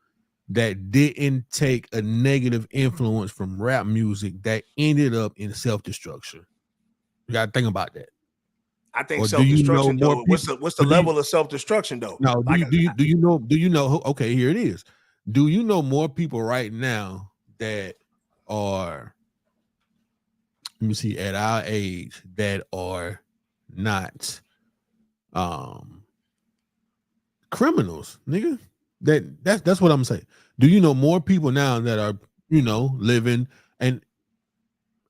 S2: that didn't take a negative influence from rap music that ended up in self-destruction? You gotta think about that.
S1: I think self-destruction though. What's the level of self-destruction though?
S2: No, do you know? Okay, here it is. Do you know more people right now that are, let me see, at our age, that are not criminals, nigga? That's what I'm saying. Do you know more people now that are, you know, living an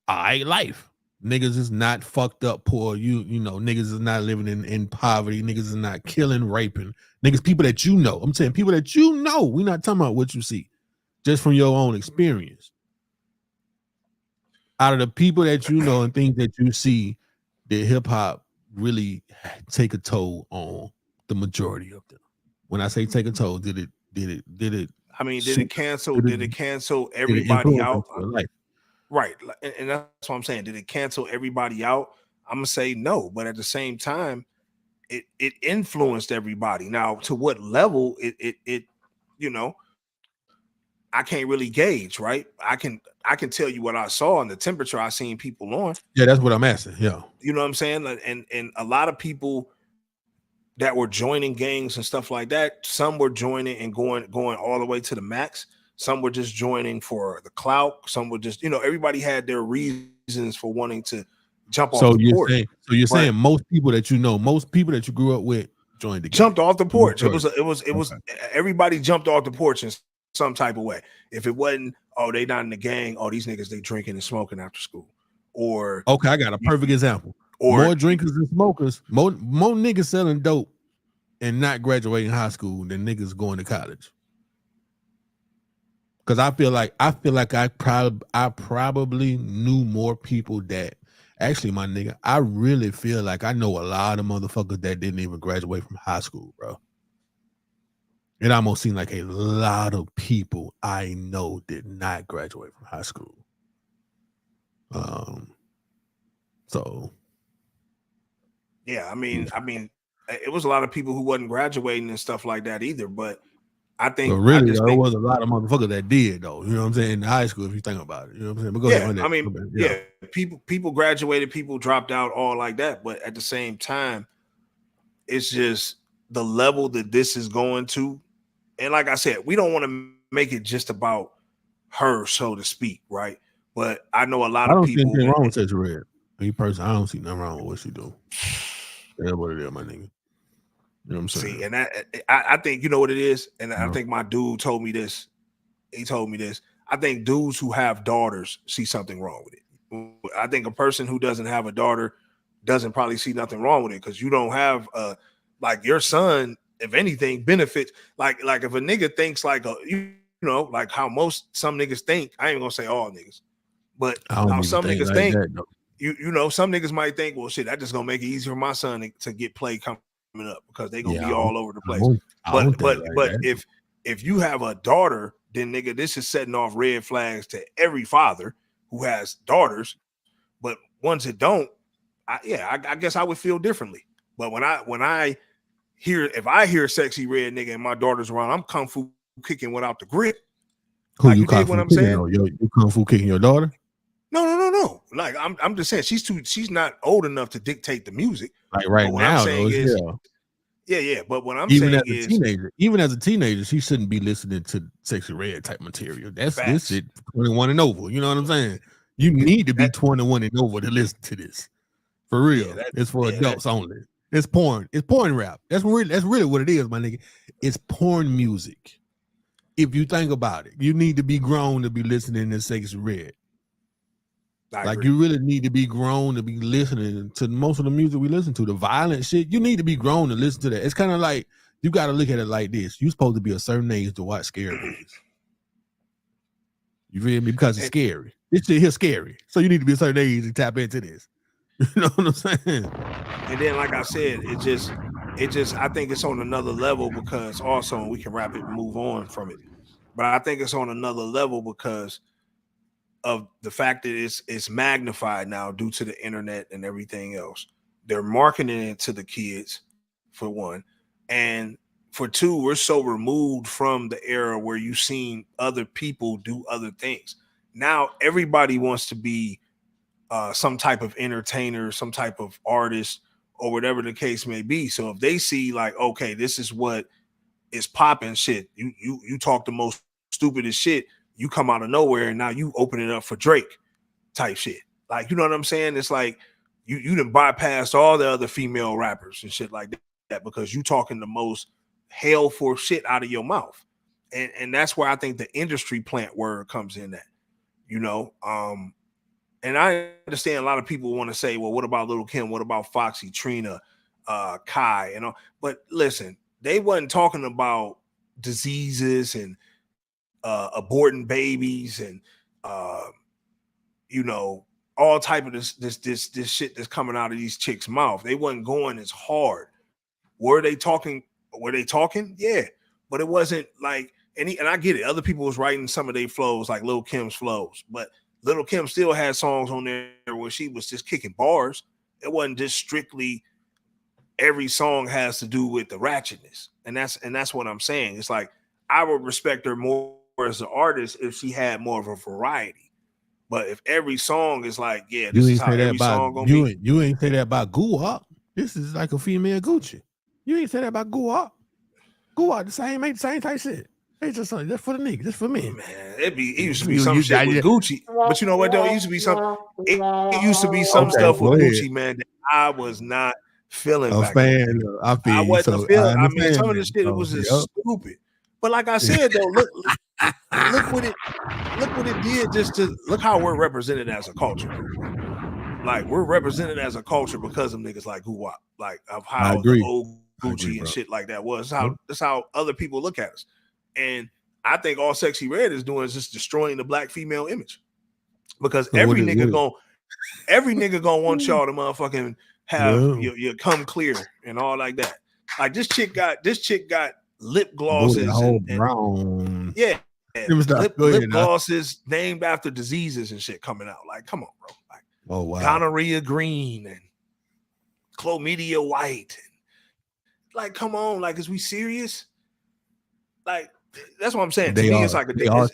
S2: life? Niggas is not fucked up poor. You know, niggas is not living in poverty. Niggas is not killing, raping. Niggas, people that you know. I'm saying people that you know. We're not talking about what you see, just from your own experience. Out of the people that you know and things that you see, did hip hop really take a toll on the majority of them? When I say take a toll, did it?
S1: I mean, did it cancel everybody out? Right, and that's what I'm saying. Did it cancel everybody out? I'm gonna say no, but at the same time, it influenced everybody. Now, to what level it you know, I can't really gauge, right? I can tell you what I saw and the temperature I seen people on.
S2: Yeah, that's what I'm asking. Yeah,
S1: you know what I'm saying? And a lot of people that were joining gangs and stuff like that, some were joining and going all the way to the max. Some were just joining for the clout. Some were just, you know, everybody had their reasons for wanting to jump off the porch.
S2: So you're saying most people that you know, most people that you grew up with joined the gang.
S1: Jumped off the porch. It was everybody jumped off the porch in some type of way. If it wasn't, oh, they not in the gang, oh, these niggas, they drinking and smoking after school. Or
S2: okay, I got a perfect example. Or more drinkers and smokers, more niggas selling dope and not graduating high school than niggas going to college. Because I feel like I probably knew more people that actually, my nigga, I really feel like I know a lot of motherfuckers that didn't even graduate from high school, bro. It almost seemed like a lot of people I know did not graduate from high school. So
S1: yeah, I mean, it was a lot of people who wasn't graduating and stuff like that either, but I think
S2: there was a lot of motherfuckers that did though. You know what I'm saying? In high school, if you think about it, you know what I'm saying? But go ahead.
S1: I mean, people graduated, people dropped out, all like that. But at the same time, it's just the level that this is going to. And like I said, we don't want to make it just about her, so to speak, right? But I know a lot of people.
S2: I don't see anything wrong with Touch Red. Me personally, I don't see nothing wrong with what she do. That's what it is, my nigga. You know what I'm saying?
S1: See, and I think, you know what it is, and I think my dude told me this. He told me this. I think dudes who have daughters see something wrong with it. I think a person who doesn't have a daughter doesn't probably see nothing wrong with it, because you don't have like your son, if anything, benefits. Like if a nigga thinks like you know, like how some niggas think. I ain't gonna say all niggas, but how some niggas think. You know, some niggas might think, well, shit, that just gonna make it easier for my son to get play come up because they gonna be all over the place.
S2: But
S1: if you have a daughter, then nigga, this is setting off red flags to every father who has daughters. But ones that don't, I guess I would feel differently. But when I hear Sexy Red nigga and my daughter's around, I'm kung fu kicking without the grip.
S2: Who like, you kung fu kicking? You kung fu kicking your daughter?
S1: No. Like I'm just saying she's not old enough to dictate the music.
S2: Like right now,
S1: yeah. But what I'm
S2: even
S1: saying
S2: as a teenager, even as a teenager, she shouldn't be listening to Sexy Red type material. That's this shit 21 and over. You know what I'm saying? You need to be 21 and over to listen to this. For real. It's for adults only. It's porn. It's porn rap. That's really what it is, my nigga. It's porn music. If you think about it, you need to be grown to be listening to Sexy Red. Like you really need to be grown to be listening to most of the music we listen to, the violent shit. You need to be grown to listen to that. It's kind of like you got to look at it like this. You're supposed to be a certain age to watch scary movies. You feel me? Because it's scary. This shit here scary. So you need to be a certain age to tap into this. You know what I'm saying?
S1: And then, like I said, it just I think it's on another level because also we can wrap it and move on from it. But I think it's on another level because of the fact that it's magnified now due to the internet and everything else. They're marketing it to the kids, for one. And for two, we're so removed from the era where you've seen other people do other things. Now everybody wants to be some type of entertainer, some type of artist, or whatever the case may be. So if they see like, okay, this is what is popping shit, you talk the most stupidest shit, you come out of nowhere and now you open it up for Drake type shit. Like, you know what I'm saying? It's like you done bypassed all the other female rappers and shit like that because you talking the most hell for shit out of your mouth. And that's where I think the industry plant word comes in at, you know. And I understand a lot of people want to say, well, what about Lil' Kim? What about Foxy, Trina, Kai, you know? But listen, they wasn't talking about diseases and aborting babies and you know, all type of this shit that's coming out of these chicks' mouth. They wasn't going as hard. Were they talking? Yeah, but it wasn't like and I get it. Other people was writing some of their flows like Lil' Kim's flows, but Lil' Kim still had songs on there where she was just kicking bars. It wasn't just strictly every song has to do with the ratchetness, and that's what I'm saying. It's like I would respect her more as an artist if she had more of a variety. But if every song is like, yeah, this is how every song gonna be.
S2: You ain't say that about Guwap. This is like a female Gucci. You ain't say that about Guwap. Guwap the same type shit. It's just something just for the niggas, just for me.
S1: Man, it used to be some shit with Gucci. But you know what though? It used to be some stuff with Gucci, man, that I was not feeling.
S2: I
S1: wasn't feeling. I mean, some of the shit was just stupid. But like I said though, look what it did just to look how we're represented as a culture. Like we're represented as a culture because of niggas like Guwap, like of how the old Gucci and shit like that was. That's how other people look at us. And I think all Sexy Red is doing is just destroying the black female image. Because every nigga gonna want y'all to motherfucking have your come clear and all like that. Like this chick got lip glosses and lip glosses named after diseases and shit coming out. Like, come on, bro. Like gonorrhea green and chlamydia white. Like, come on, like, is we serious? Like, that's what I'm saying. To me, it's like a different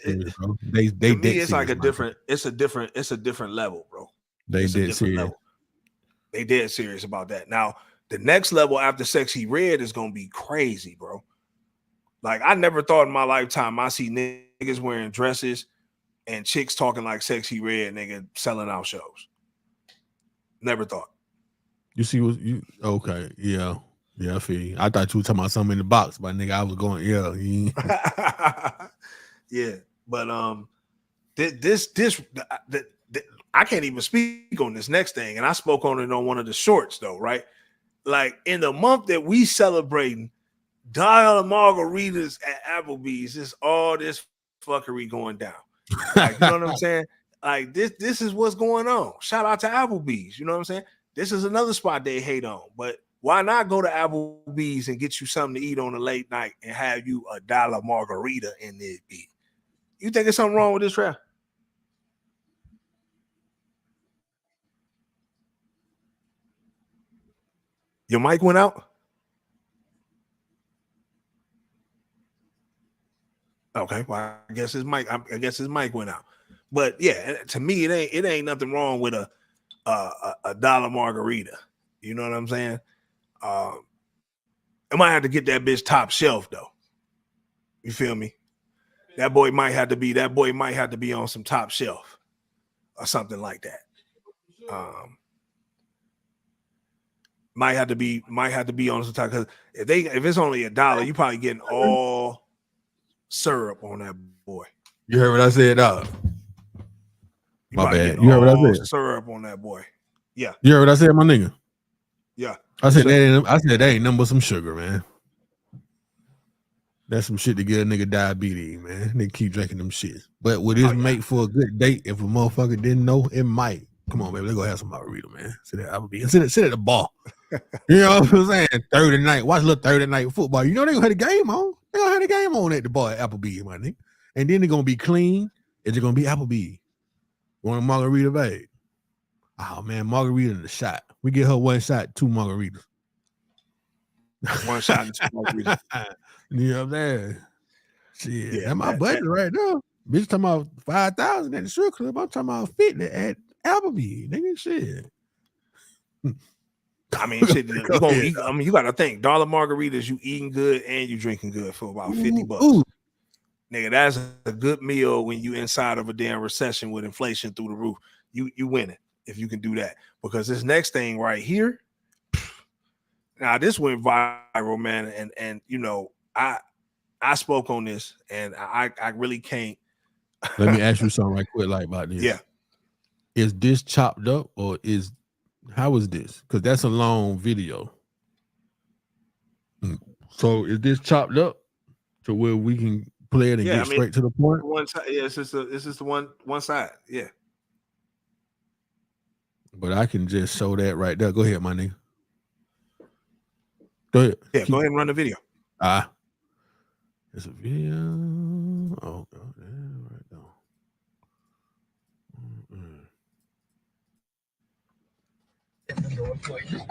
S1: level, bro.
S2: They dead serious.
S1: They dead serious about that. Now, the next level after Sexy Red is gonna be crazy, bro. Like, I never thought in my lifetime I see niggas wearing dresses and chicks talking like Sexy Red, nigga, selling out shows. Never thought.
S2: You see what you okay? Yeah. Yeah, I feel you. I thought you were talking about something in the box, but nigga, I was going,
S1: yeah. But I can't even speak on this next thing, and I spoke on it on one of the shorts though, right? Like in the month that we celebrating $1 margaritas at Applebee's, is all this fuckery going down. Like, you know what I'm saying? Like this is what's going on. Shout out to Applebee's. You know what I'm saying? This is another spot they hate on, but Why not go to Applebee's and get you something to eat on a late night and have you $1 margarita in this beat? You think there's something wrong with this rap? Your mic went out? Okay, well, I guess his mic went out. But yeah, to me, it ain't nothing wrong with a dollar margarita. You know what I'm saying? I might have to get that bitch top shelf though. You feel me? That boy might have to be on some top shelf or something like that. Might have to be on some top, because if it's only $1, you probably getting all syrup on that boy.
S2: You heard what I said, dog? My bad.
S1: You heard what I said? Syrup on that boy. Yeah.
S2: You heard what I said, my nigga?
S1: Yeah.
S2: I said that ain't nothing but some sugar, man. That's some shit to get a nigga diabetes, man. They keep drinking them shit. But would this make for a good date if a motherfucker didn't know? It might. Come on, baby. Let's go have some margarita, man. Sit at the bar. You know what I'm saying? Thursday night. Watch a little Thursday night football. You know they gonna have the game on. They gonna have the game on at the bar at Applebee's, my nigga. And then they're gonna be clean. It's gonna be Applebee's. Want a margarita, babe? Oh man, margarita in the shot. We get her one shot, 2 margaritas.
S1: One shot and 2 margaritas.
S2: You know what I'm saying? Shit, that's my budget right now. Bitch talking about 5,000 at the strip club. I'm talking about 50 at Applebee's. Nigga, shit.
S1: I mean, shit. You gonna eat, I mean, you gotta think. $1 margaritas, you eating good and you drinking good for about $50. Ooh. Nigga, that's a good meal when you inside of a damn recession with inflation through the roof. You win it if you can do that. Because this next thing right here, now this went viral, man, and you know, I spoke on this, and I really can't.
S2: Let me ask you something right quick, like about this.
S1: Yeah,
S2: is this chopped up or how is this? Because that's a long video. So is this chopped up to where we can play it and get straight to the point?
S1: One side, yeah, it's just the one side, yeah.
S2: But I can just show that right there. Go ahead, my nigga. Go ahead.
S1: Yeah, go ahead and run the video.
S2: It's a video. Oh, God. Right now.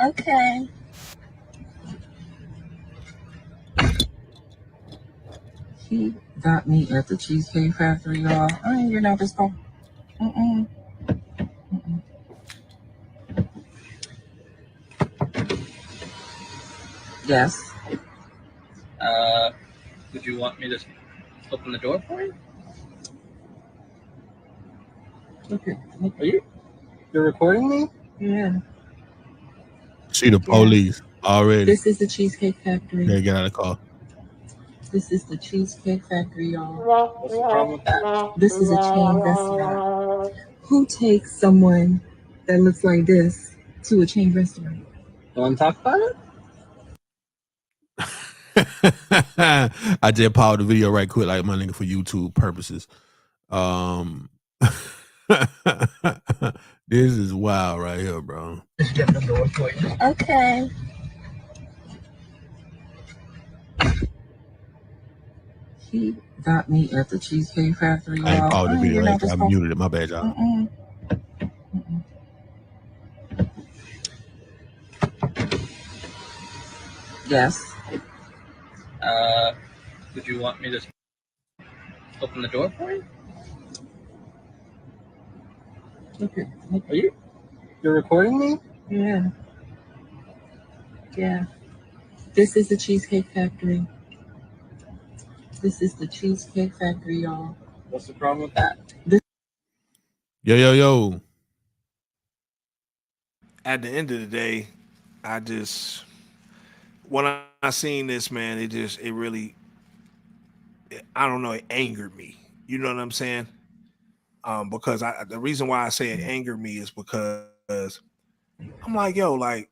S8: Okay. He got me at the Cheesecake Factory, y'all. I ain't getting out this car. Yes.
S9: Would you want me to open the door for you?
S8: Okay. You're recording me? Yeah.
S2: See the police already.
S8: This is the Cheesecake Factory.
S2: They get out of the car.
S8: This is the Cheesecake Factory, y'all. What's the problem with that? This is a chain restaurant. Who takes someone that looks like this to a chain restaurant?
S9: You want to talk about it?
S2: I just paused the video right quick, like my nigga, for YouTube purposes. This is wild right here, bro.
S8: Okay. He got me at the Cheesecake Factory.
S2: I ain't paused the video. I muted it. My bad, y'all.
S8: Yes.
S9: Would you want me to open the door for you?
S8: Okay.
S9: You're recording me?
S8: Yeah. Yeah. This is the Cheesecake Factory. This is the Cheesecake Factory, y'all.
S9: What's the problem with that?
S2: Yo.
S1: At the end of the day, when I seen this, man, it really, I don't know, it angered me. You know what I'm saying? Because the reason why I say it angered me is because I'm like, yo, like,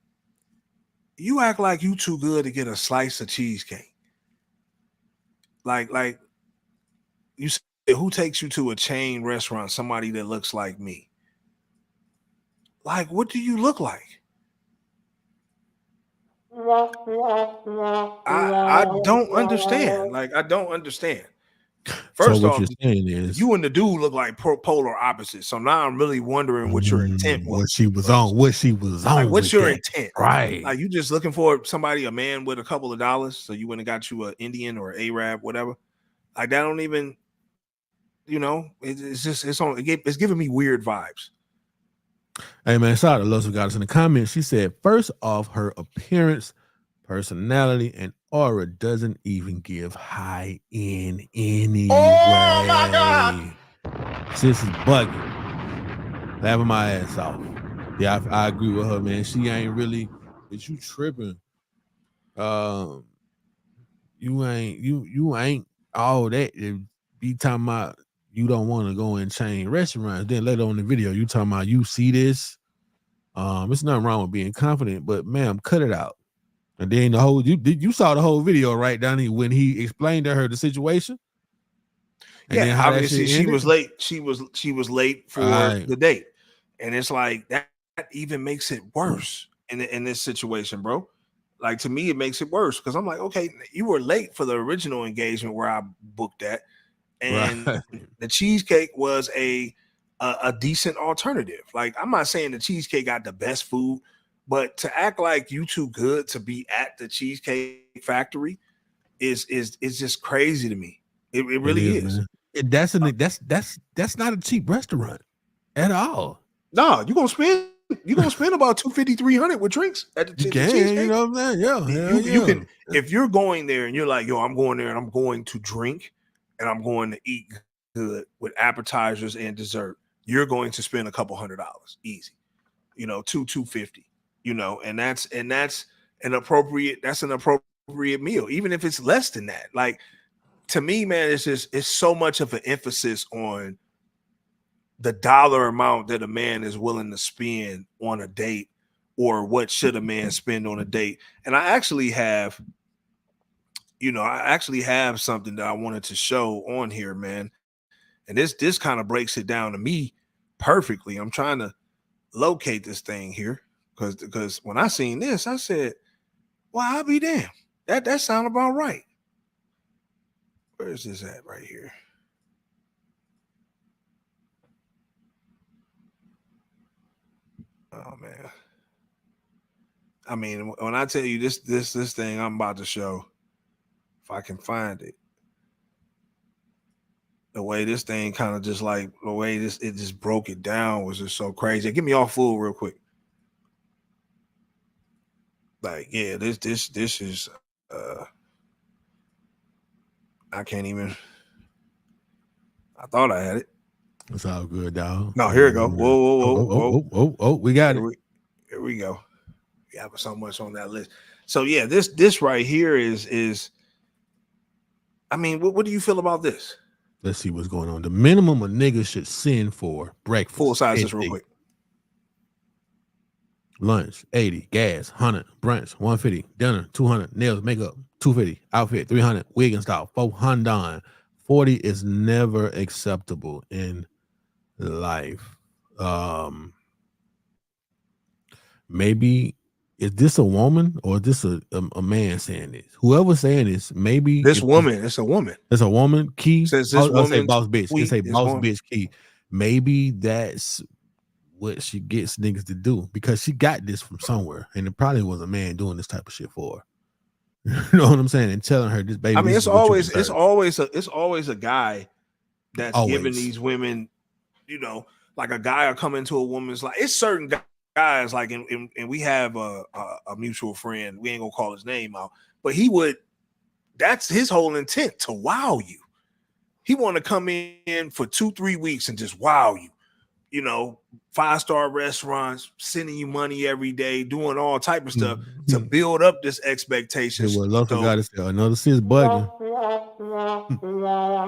S1: you act like you too good to get a slice of cheesecake. Like you say, who takes you to a chain restaurant? Somebody that looks like me. Like, what do you look like? I don't understand. Like, I don't understand.
S2: First so what off, you're saying is
S1: you and the dude look like polar opposites. So now I'm really wondering what your intent was.
S2: What she was on. Like,
S1: what's your intent?
S2: Right.
S1: Like, you just looking for somebody, a man with a couple of dollars. So you went and got you an Indian or Arab, whatever. Like, that don't even, it's giving me weird vibes.
S2: Hey man, shout out to Love Goddess in the comments. She said, first off, her appearance, personality, and aura doesn't even give high in any way. My God. Sis is bugging. Laughing my ass off. Yeah, I agree with her, man. She ain't really, but you tripping. You ain't all that. It be talking about you don't want to go in chain restaurants. Then later on in the video, you talking about you see this. It's nothing wrong with being confident, but ma'am, cut it out. And then you saw the whole video, right, Donnie, when he explained to her the situation.
S1: And yeah, obviously she was late. She was late for the date, and it's like that even makes it worse in this situation, bro. Like, to me, it makes it worse because I'm like, okay, you were late for the original engagement where I booked that, and the cheesecake was a decent alternative. Like, I'm not saying the cheesecake got the best food, but to act like you too good to be at the Cheesecake Factory is just crazy to me. It really is.
S2: That's not a cheap restaurant at all.
S1: No, you're gonna spend about $250-$300 with drinks at the Cheesecake.
S2: You know what I'm saying? Yeah.
S1: You can, if you're going there and you're like, yo, I'm going there and I'm going to drink and I'm going to eat good with appetizers and dessert, you're going to spend a couple $100 easy. $250. And that's an appropriate meal, even if it's less than that. Like, to me, man, it's so much of an emphasis on the dollar amount that a man is willing to spend on a date, or what should a man spend on a date. And I actually have something that I wanted to show on here, man. And this kind of breaks it down to me perfectly. I'm trying to locate this thing here because when I seen this, I said, well, I'll be damned. That sound about right. Where is this at right here? Oh man. I mean, when I tell you this thing I'm about to show, if I can find it, the way this thing kind of just like the way it just broke it down was just so crazy. Give me all full real quick. Like, yeah, this is I can't even. I thought I had it.
S2: It's all good, dog.
S1: No, here we go. Whoa.
S2: We got it.
S1: Here we go. We have so much on that list. So yeah, this right here is. I mean, what do you feel about this?
S2: Let's see what's going on. The minimum a nigga should send for breakfast.
S1: Full size this real quick.
S2: Lunch, 80, gas, 100, brunch, 150, dinner, 200, nails, makeup, 250, outfit, 300, wig and style, 400. 40 is never acceptable in life. Maybe is this a woman or is this a man saying this? Whoever's saying this, maybe
S1: this woman. It's a woman.
S2: It's a woman. Key
S1: says this woman.
S2: Say boss bitch. It's a boss bitch key. Maybe that's what she gets niggas to do because she got this from somewhere, and it probably was a man doing this type of shit for her. You know what I'm saying? And telling her this baby.
S1: I mean, it's always a guy that's giving these women, like a guy will come into a woman's life. It's certain guys like, and we have a mutual friend. We ain't gonna call his name out, but that's his whole intent, to wow you. He want to come in for 2-3 weeks and just wow you. 5-star restaurants, sending you money every day, doing all type of stuff to build up this expectation.
S2: Another sis bugging.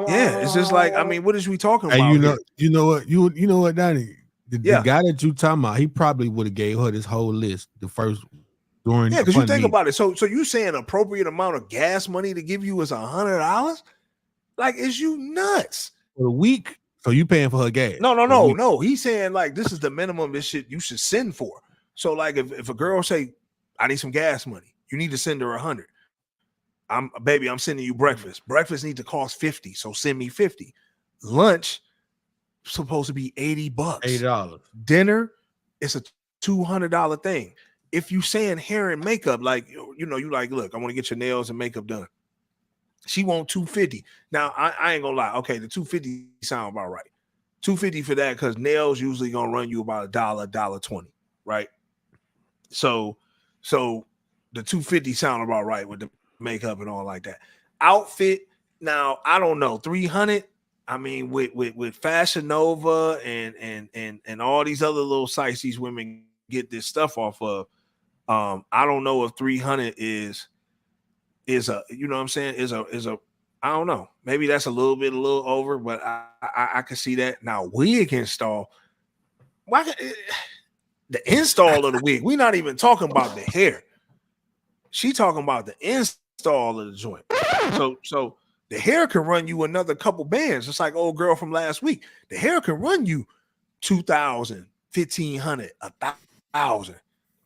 S1: Yeah, it's just like, I mean, what is we talking about?
S2: You know what, Donnie? The guy that you talking about, he probably would have gave her this whole list the first during.
S1: Yeah, because you think about it. So you saying appropriate amount of gas money to give you is $100? Like, is you nuts?
S2: For a week. So you paying for her gas?
S1: No. He's saying like this is the minimum this shit you should send for. So like if a girl say, I need some gas money, You need to send her 100. I'm sending you breakfast. Breakfast needs to cost 50, so send me 50. Lunch supposed to be $80.
S2: $80.
S1: Dinner is a $200 thing. If you saying hair and makeup, like you like, look, I want to get your nails and makeup done. She want $250. Now I ain't gonna lie. Okay, the $250 sound about right. $250 for that because nails usually gonna run you about $1.20, right? So the $250 sound about right with the makeup and all like that. Outfit, now I don't know, $300. I mean, with Fashion Nova and all these other little sites these women get this stuff off of. I don't know if 300 is a, you know what I'm saying, is a I don't know. Maybe that's a little over, but I can see that. Now wig install, the install of the wig. We're not even talking about the hair. She talking about the install of the joint. So the hair can run you another couple bands. It's like old girl from last week. The hair can run you $2,000, $1,500, $1,000.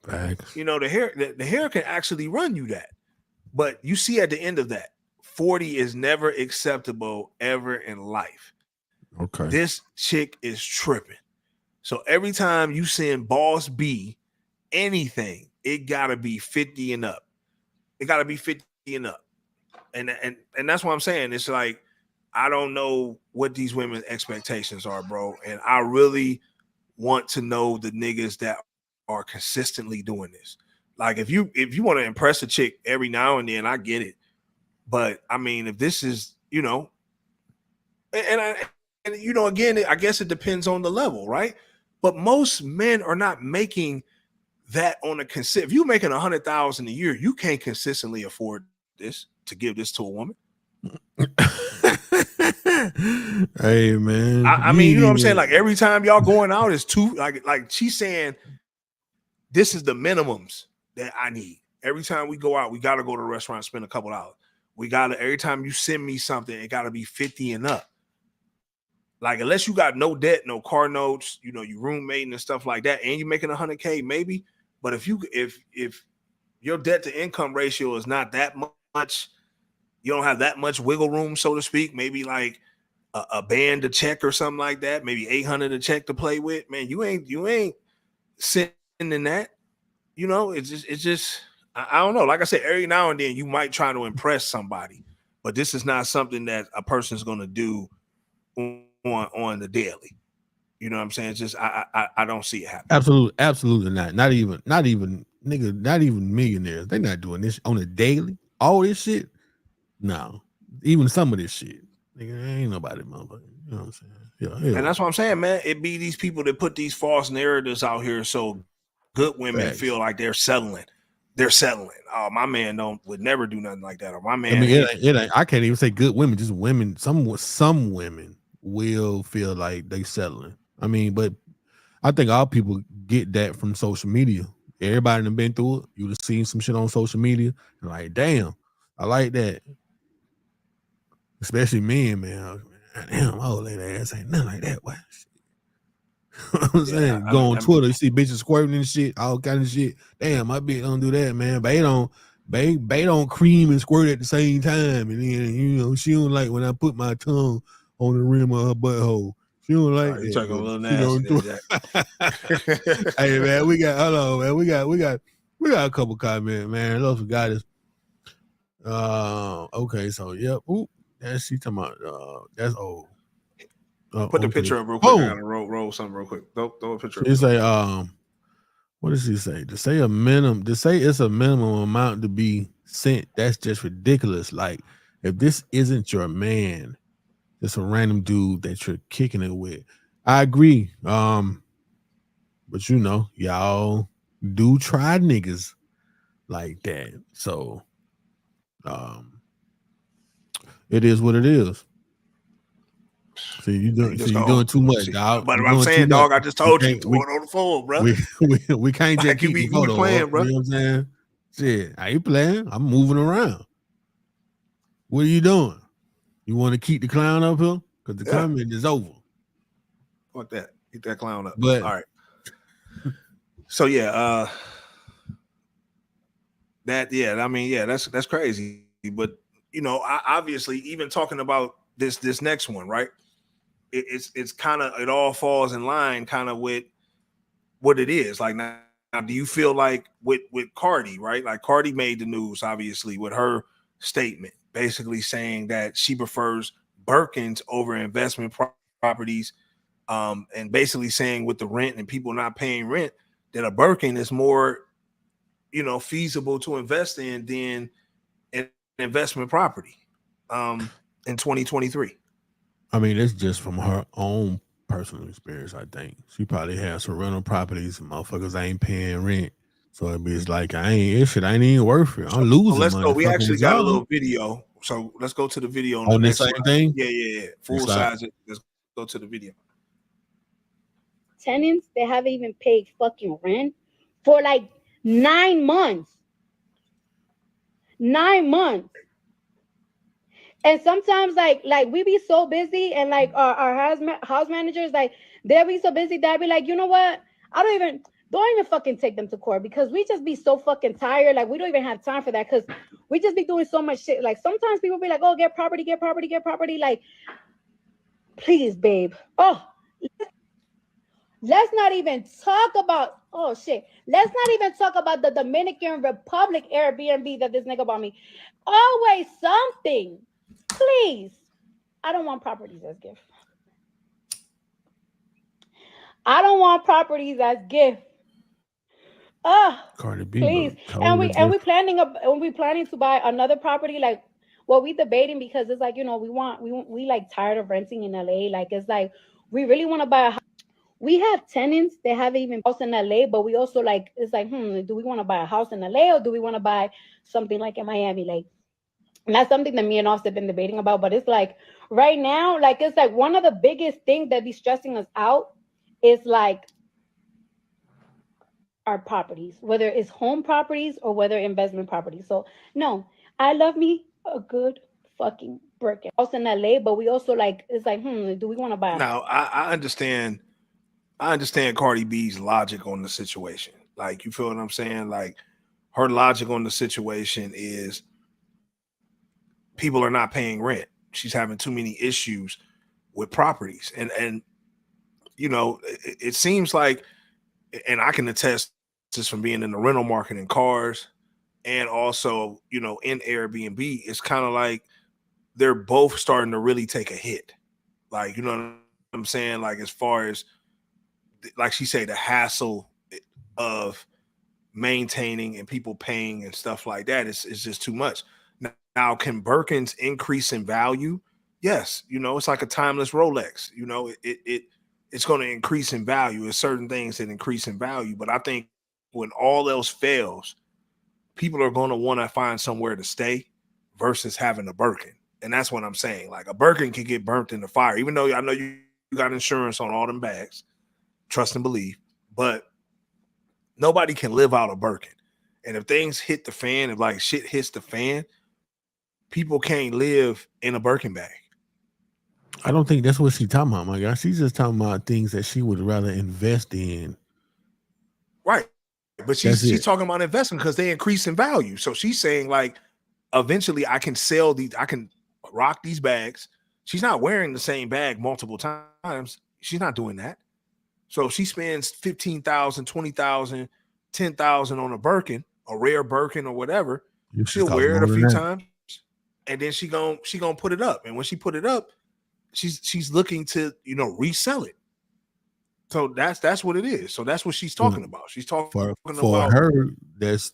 S2: Thanks.
S1: You know, the hair can actually run you that. But you see at the end of that, 40 is never acceptable ever in life.
S2: Okay.
S1: This chick is tripping. So every time you send Boss B anything, it gotta be 50 and up. It gotta be 50 and up. And that's what I'm saying. It's like, I don't know what these women's expectations are, bro. And I really want to know the niggas that are consistently doing this. Like, if you want to impress a chick every now and then, I get it. But I mean, if this is, and again, I guess it depends on the level, right? But most men are not making that on a if you're making $100,000 a year, you can't consistently afford this to give this to a woman.
S2: Hey man,
S1: I mean, you know what I'm saying? Like, every time y'all going out is two, like she's saying, this is the minimums that I need. Every time we go out, we got to go to a restaurant and spend a couple dollars. We got to, every time you send me something, it got to be 50 and up. Like, unless you got no debt, no car notes, you roommate and stuff like that, and you're making $100K, maybe. But if your debt to income ratio is not that much, you don't have that much wiggle room, so to speak, maybe like a band to check or something like that, maybe $800 a check to play with, man, you ain't sending that. It's just I don't know. Like I said, every now and then you might try to impress somebody, but this is not something that a person's going to do on the daily. You know what I'm saying? It's just I don't see it happening.
S2: Absolutely not. Not even nigga, not even millionaires. They're not doing this on a daily. All this shit. No. Even some of this shit. Nigga, ain't nobody motherfucker. You know what I'm saying? Yeah.
S1: And that's what I'm saying, man. It be these people that put these false narratives out here so good women feel like they're settling. Oh, my man would never do nothing like that. Or my man.
S2: I mean, it ain't, I can't even say good women, just women. Some women will feel like they settling. I mean, but I think all people get that from social media. Everybody done been through it. You have seen some shit on social media, and like, damn, I like that. Especially men, man. Damn, my old lady ass ain't nothing like that. What? I'm saying, go on Twitter, you see bitches squirting and shit, all kind of shit. Damn, my bitch don't do that, man. They don't cream and squirt at the same time, and then she don't like when I put my tongue on the rim of her butthole. She don't like that.
S1: You talking a little nasty.
S2: Hey man, we got a couple comments, man. Love for goddess. Okay, so yep. Ooh, that's she talking about. That's old.
S1: Put the picture up real quick. I gotta roll something real quick. Throw a picture up.
S2: She say, what does she say? To say it's a minimum amount to be sent, that's just ridiculous. Like, if this isn't your man, it's a random dude that you're kicking it with. I agree. But y'all do try niggas like that. So it is what it is. See, you're doing too much, dog.
S1: But I'm saying, dog, I just told you, throw it on the phone, bro.
S2: We can't just keep the photo
S1: playing, bro.
S2: You know what I'm saying? Shit, I ain't playing. I'm moving around. What are you doing? You want to keep the clown up here? Because the comment is over.
S1: Fuck that. Keep that clown up.
S2: But,
S1: all right. So, yeah. I mean, yeah, that's crazy. But you know, obviously, even talking about this next one, right? It's kind of, it all falls in line kind of with what it is. Like now, do you feel like with Cardi, right? Like Cardi made the news, obviously, with her statement, basically saying that she prefers Birkins over investment properties, and basically saying with the rent and people not paying rent, that a Birkin is more, you know, feasible to invest in than an investment property, in 2023.
S2: I mean, it's just from her own personal experience. I think she probably has some rental properties and motherfuckers ain't paying rent. So it's like, this shit ain't even worth it. I'm losing
S1: let's
S2: money.
S1: go. We actually got a little video. So let's go to the video on the
S2: this
S1: next
S2: same thing.
S1: Yeah. Full size it. Let's go to the video.
S10: Tenants, they haven't even paid fucking rent for like 9 months. 9 months. And sometimes like we be so busy, and like our house managers, like they'll be so busy that I'd be like, you know what? Don't even fucking take them to court, because we just be so fucking tired. Like we don't even have time for that, because we just be doing so much shit. Like sometimes people be like, oh, get property. Like, please, babe. Oh, let's not even talk about, oh shit. Let's not even talk about the Dominican Republic Airbnb that this nigga bought me. Always something. Please. I don't want properties as gift. I don't want properties as gift.
S2: Cardi B,
S10: please. And we planning to buy another property. Like, well, we debating, because it's like, you know, we like tired of renting in LA. Like, it's like we really want to buy a house. We have tenants that haven't even house in LA, but we also like, it's like, do we want to buy a house in LA, or do we want to buy something like in Miami? Like, and that's something that me and Offset have been debating about. But it's like right now, like it's like one of the biggest things that be stressing us out is like our properties, whether it's home properties or whether investment properties. So no, I love me a good fucking brick house in LA, but we also like, it's like, do we want to buy?
S1: Now I understand Cardi B's logic on the situation. Like, you feel what I'm saying? Like, her logic on the situation is people are not paying rent. She's having too many issues with properties. And you know, it seems like, and I can attest just from being in the rental market in cars and also, you know, in Airbnb, it's kind of like they're both starting to really take a hit. Like, you know what I'm saying? Like, as far as, like she said, the hassle of maintaining and people paying and stuff like that is just too much. Now, can Birkins increase in value? Yes. You know, it's like a timeless Rolex. You know, it's going to increase in value. There's certain things that increase in value, but I think when all else fails, people are going to want to find somewhere to stay versus having a Birkin. And that's what I'm saying. Like, a Birkin can get burnt in the fire, even though I know you got insurance on all them bags. Trust and believe. But nobody can live out a Birkin. And if things hit the fan, if like shit hits the fan, people can't live in a Birkin bag.
S2: I don't think that's what she's talking about, my guy. She's just talking about things that she would rather invest in.
S1: Right. But she's talking about investment because they increase in value. So she's saying, like, eventually I can sell these, I can rock these bags. She's not wearing the same bag multiple times. She's not doing that. So if she spends $15,000, $20,000, $10,000 on a Birkin, a rare Birkin or whatever, she'll wear it a few times, and then she gonna put it up. And when she put it up, she's looking to, you know, resell it. So that's what it is. So that's what she's talking about. She's talking
S2: for
S1: about
S2: her. That's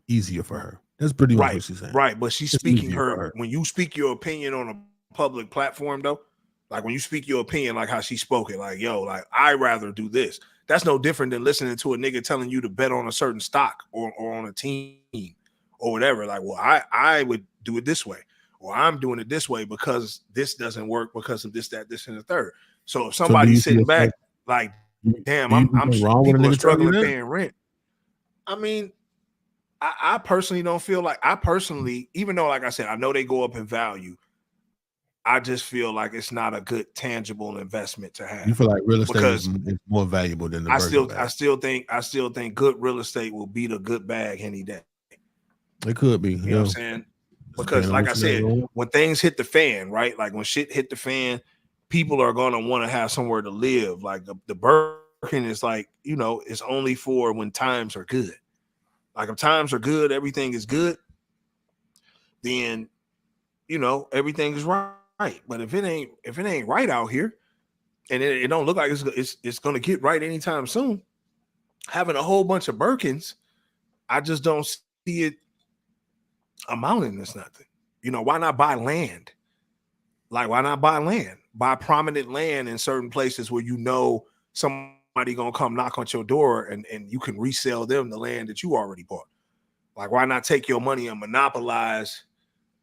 S2: easier for her. That's pretty much what she's saying.
S1: Right, but she's speaking her. When you speak your opinion on a public platform, though, like when you speak your opinion, like how she spoke it, like, yo, like, I'd rather do this. That's no different than listening to a nigga telling you to bet on a certain stock or on a team or whatever. Like, well, I would do it this way, or I'm doing it this way because this doesn't work because of this, that, this, and the third. So if somebody's sitting back, like, damn, people are struggling paying rent. I mean, I personally don't feel like, even though, like I said, I know they go up in value, I just feel like it's not a good tangible investment to have.
S2: You feel like real estate is more valuable than the Birkin bag.
S1: I still think good real estate will beat a good bag any day.
S2: It could be.
S1: You know what I'm saying? Because like I said, when things hit the fan, right? Like when shit hit the fan, people are gonna want to have somewhere to live. Like the Birkin is like, you know, it's only for when times are good. Like if times are good, everything is good, then you know everything is right. But if it ain't right out here, and it don't look like it's gonna get right anytime soon, having a whole bunch of Birkins, I just don't see it amounting to nothing. You know, why not buy land? Like, why not buy land? Buy prominent land in certain places where you know somebody gonna come knock on your door and you can resell them the land that you already bought. Like, why not take your money and monopolize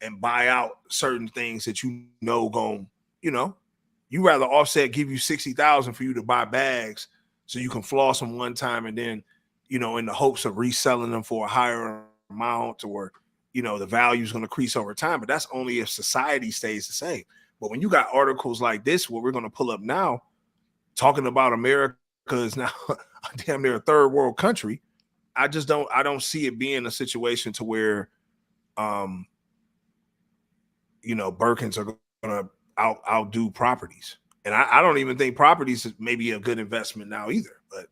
S1: and buy out certain things that you know going, you know, you rather Offset give you $60,000 for you to buy bags so you can floss them one time and then, you know, in the hopes of reselling them for a higher amount, or, you know, the value is going to increase over time. But that's only if society stays the same. But when you got articles like this, what we're going to pull up now, talking about America is now damn near a third world country, I don't see it being a situation to where, you know, Birkins are going to outdo properties. And I don't even think properties is maybe a good investment now either. But,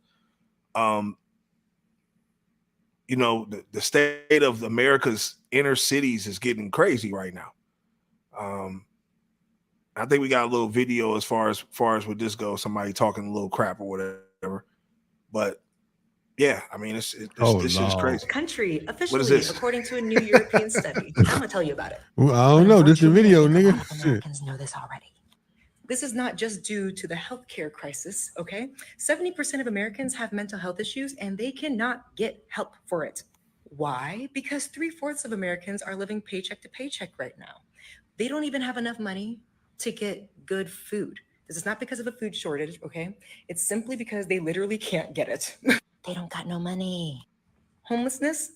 S1: you know, the state of America's inner cities is getting crazy right now. I think we got a little video as far as with this goes, somebody talking a little crap or whatever. But yeah, I mean, this is crazy.
S11: Country officially, according to a new European study. I'm gonna tell you about it.
S2: Well, I don't know. This is a video, nigga.
S11: Americans know this already. This is not just due to the healthcare crisis. Okay, 70% of Americans have mental health issues, and they cannot get help for it. Why? Because 3/4 of Americans are living paycheck to paycheck right now. They don't even have enough money to get good food. This is not because of a food shortage. Okay, it's simply because they literally can't get it. They don't got no money. Homelessness,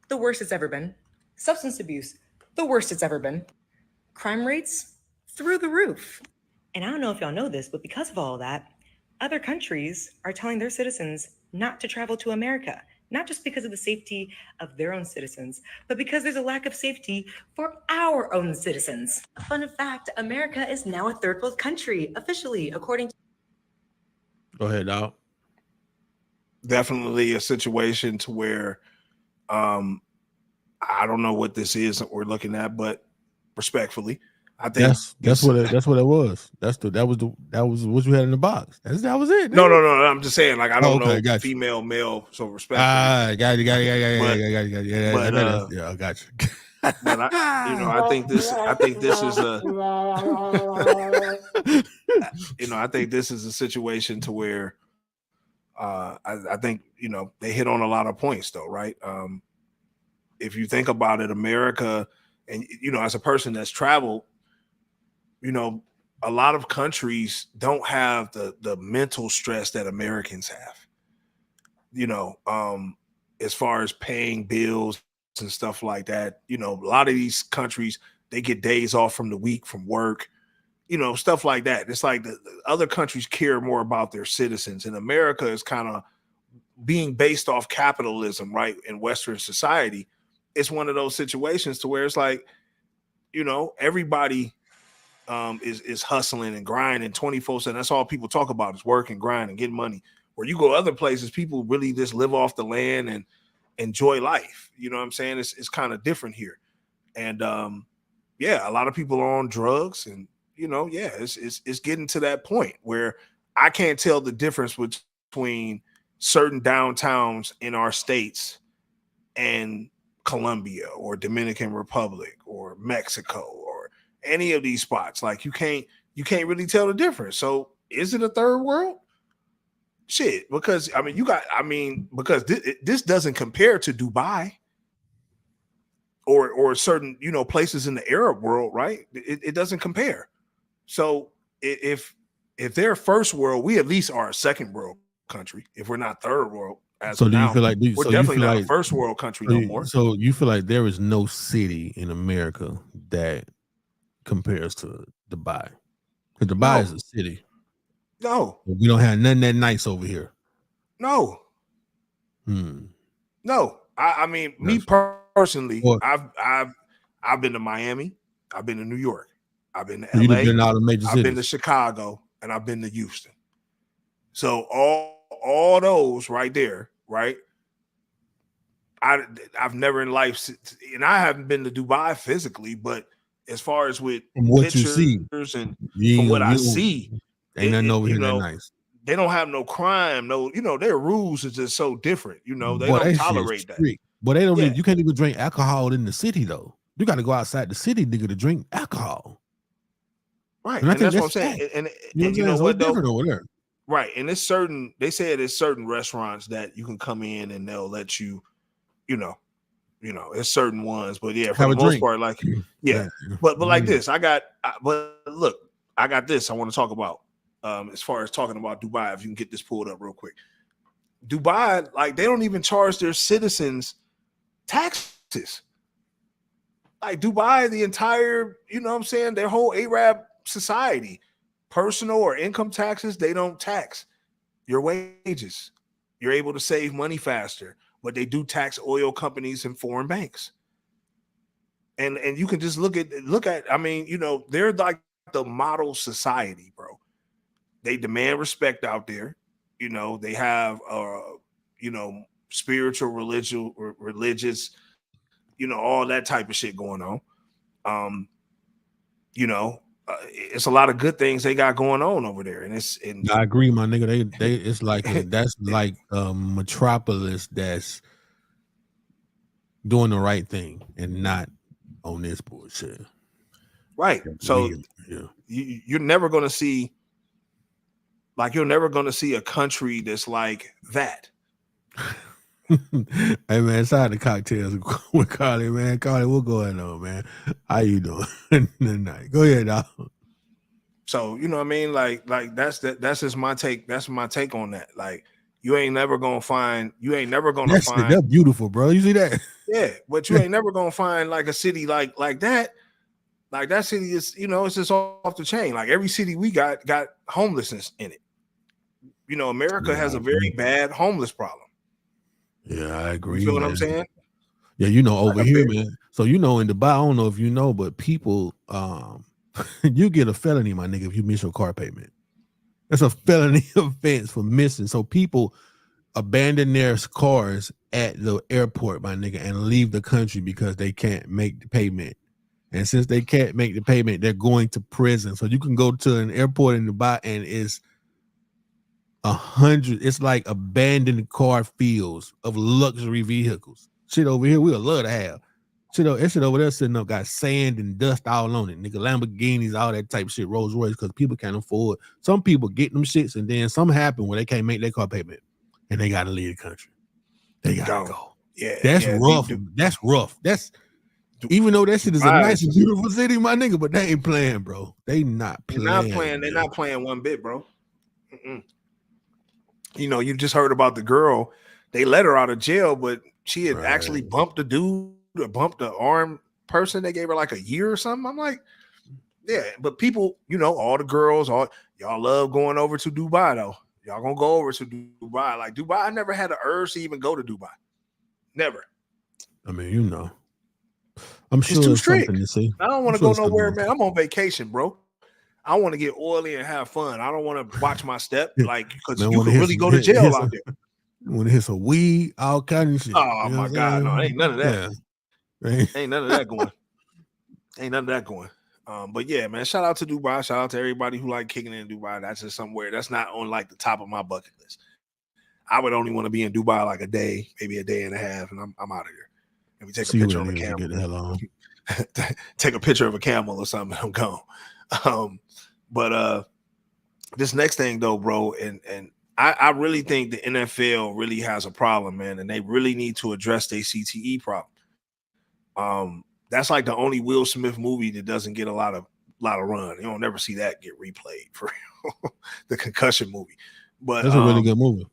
S11: the worst it's ever been. Substance abuse, the worst it's ever been. Crime rates, through the roof. And I don't know if y'all know this, but because of all that, other countries are telling their citizens not to travel to America, not just because of the safety of their own citizens, but because there's a lack of safety for our own citizens. A fun fact, America is now a third world country, officially, according to...
S2: Go ahead, dog.
S1: Definitely a situation to where I don't know what this is that we're looking at, but respectfully, I think
S2: that's what it was. That was what you had in the box. That was it.
S1: No. I'm just saying, like, I don't know female, male, so respectfully.
S2: Got it.
S1: Yeah,
S2: I got you.
S1: But I think this is a I think this is a situation to where I think, you know, they hit on a lot of points though, right? If you think about it, America, and, you know, as a person that's traveled, you know, a lot of countries don't have the mental stress that Americans have, you know, as far as paying bills and stuff like that. You know, a lot of these countries, they get days off from the week from work, you know, stuff like that. It's like the other countries care more about their citizens, and America is kind of being based off capitalism, right? In Western society, it's one of those situations to where it's like, you know, everybody is hustling and grinding 24/7. That's all people talk about is work and grind and getting money. Where you go other places, people really just live off the land and enjoy life. You know what I'm saying? It's kind of different here. And yeah, a lot of people are on drugs, and, you know, yeah, it's getting to that point where I can't tell the difference between certain downtowns in our states and Colombia or Dominican Republic or Mexico or any of these spots. Like, you can't really tell the difference. So is it a third world? Shit, because because this doesn't compare to Dubai or certain, you know, places in the Arab world, right? It doesn't compare. So if they're first world, we at least are a second world country. If we're not third world,
S2: so do you feel like
S1: we're definitely not a first world country no more.
S2: So you feel like there is no city in America that compares to Dubai. Because Dubai is a city.
S1: No.
S2: We don't have nothing that nice over here.
S1: No. No. I mean, me personally, I've been to Miami, I've been to New York, I've been to LA,
S2: You've been to all the major cities.
S1: I've been to Chicago, and I've been to Houston. So all those right there, right? I've never in life, and I haven't been to Dubai physically, but as far as with
S2: from what
S1: pictures
S2: you see,
S1: and from what I see,
S2: ain't nothing over here that nice.
S1: They don't have no crime, no, their rules are just so different. They don't tolerate that.
S2: But they don't. You can't even drink alcohol in the city though. You got to go outside the city, nigga, to drink alcohol.
S1: Right, and that's what I'm saying. And you know what though?
S2: Different over there.
S1: Right, and it's certain. They say there's certain restaurants that you can come in and they'll let you, it's certain ones. But yeah, for the most part, like But like this, but look, I got this. I want to talk about. As far as talking about Dubai, if you can get this pulled up real quick. Dubai, like they don't even charge their citizens taxes. Like Dubai, the entire, their whole Arab society, personal or income taxes, they don't tax your wages. You're able to save money faster, but they do tax oil companies and foreign banks. And you can just look at, I mean, they're like the model society, bro. They demand respect out there. They have, spiritual, religious, all that type of shit going on. It's a lot of good things they got going on over there. And
S2: I agree, my nigga. They it's like that's like a metropolis that's doing the right thing and not on this bullshit.
S1: Right. So you're never going to see. Like you're never going to see a country that's like that.
S2: Hey man, inside the cocktails with Carly, man. Carly, what's going on, man? How you doing tonight? Go ahead, dog.
S1: So you know what I mean? Like that's just my take. That's my take on that. Like you ain't never gonna find. That's
S2: beautiful, bro. You see that?
S1: Yeah, but you ain't never gonna find like a city like that. Like that city is, it's just off the chain. Like every city we got homelessness in it. America has a very bad homeless problem.
S2: Yeah, I agree.
S1: You feel what I'm saying?
S2: Yeah, over here, man. So in Dubai, I don't know if you know, but people, you get a felony, my nigga, if you miss your car payment. That's a felony offense for missing. So people abandon their cars at the airport, my nigga, and leave the country because they can't make the payment. And since they can't make the payment, they're going to prison. So you can go to an airport in Dubai and it's 100. It's like abandoned car fields of luxury vehicles. Shit over here, we would love to have. Shit over there sitting up got sand and dust all on it. Nigga, Lamborghinis, all that type of shit, Rolls Royce, because people can't afford. Some people get them shits, and then something happen where they can't make their car payment, and they gotta leave the country. They gotta go.
S1: Yeah,
S2: that's rough. That's rough. That's even though that shit is a nice and beautiful city, my nigga, but they ain't playing, bro. They not playing.
S1: They're not playing one bit, bro. You just heard about the girl. They let her out of jail, but she had actually bumped a dude or bumped an armed person. They gave her like a year or something. I'm like, yeah, but people, all the girls, y'all love going over to Dubai though. Y'all gonna go over to Dubai. Like Dubai, I never had the urge to even go to Dubai. Never.
S2: I mean, I'm sure
S1: it's too strict.
S2: Something to see.
S1: I don't want to go nowhere, man. I'm on vacation, bro. I want to get oily and have fun. I don't want to watch my step, like, because you can really go to jail out there.
S2: Want to hit some weed, all kind of shit.
S1: Oh my God, no, ain't none of that. Yeah. Ain't none of that going. Ain't none of that going. But yeah, man, shout out to Dubai. Shout out to everybody who like kicking in Dubai. That's just somewhere that's not on like the top of my bucket list. I would only want to be in Dubai like a day, maybe a day and a half, and I'm out of here. Maybe take a picture of a camel.
S2: Get the hell on.
S1: Take a picture of a camel or something. I'm gone. But this next thing though, bro, and I really think the NFL really has a problem, man, and they really need to address their CTE problem. That's like the only Will Smith movie that doesn't get a lot of run. You don't never see that get replayed for real. The concussion movie. But
S2: that's a really good movie.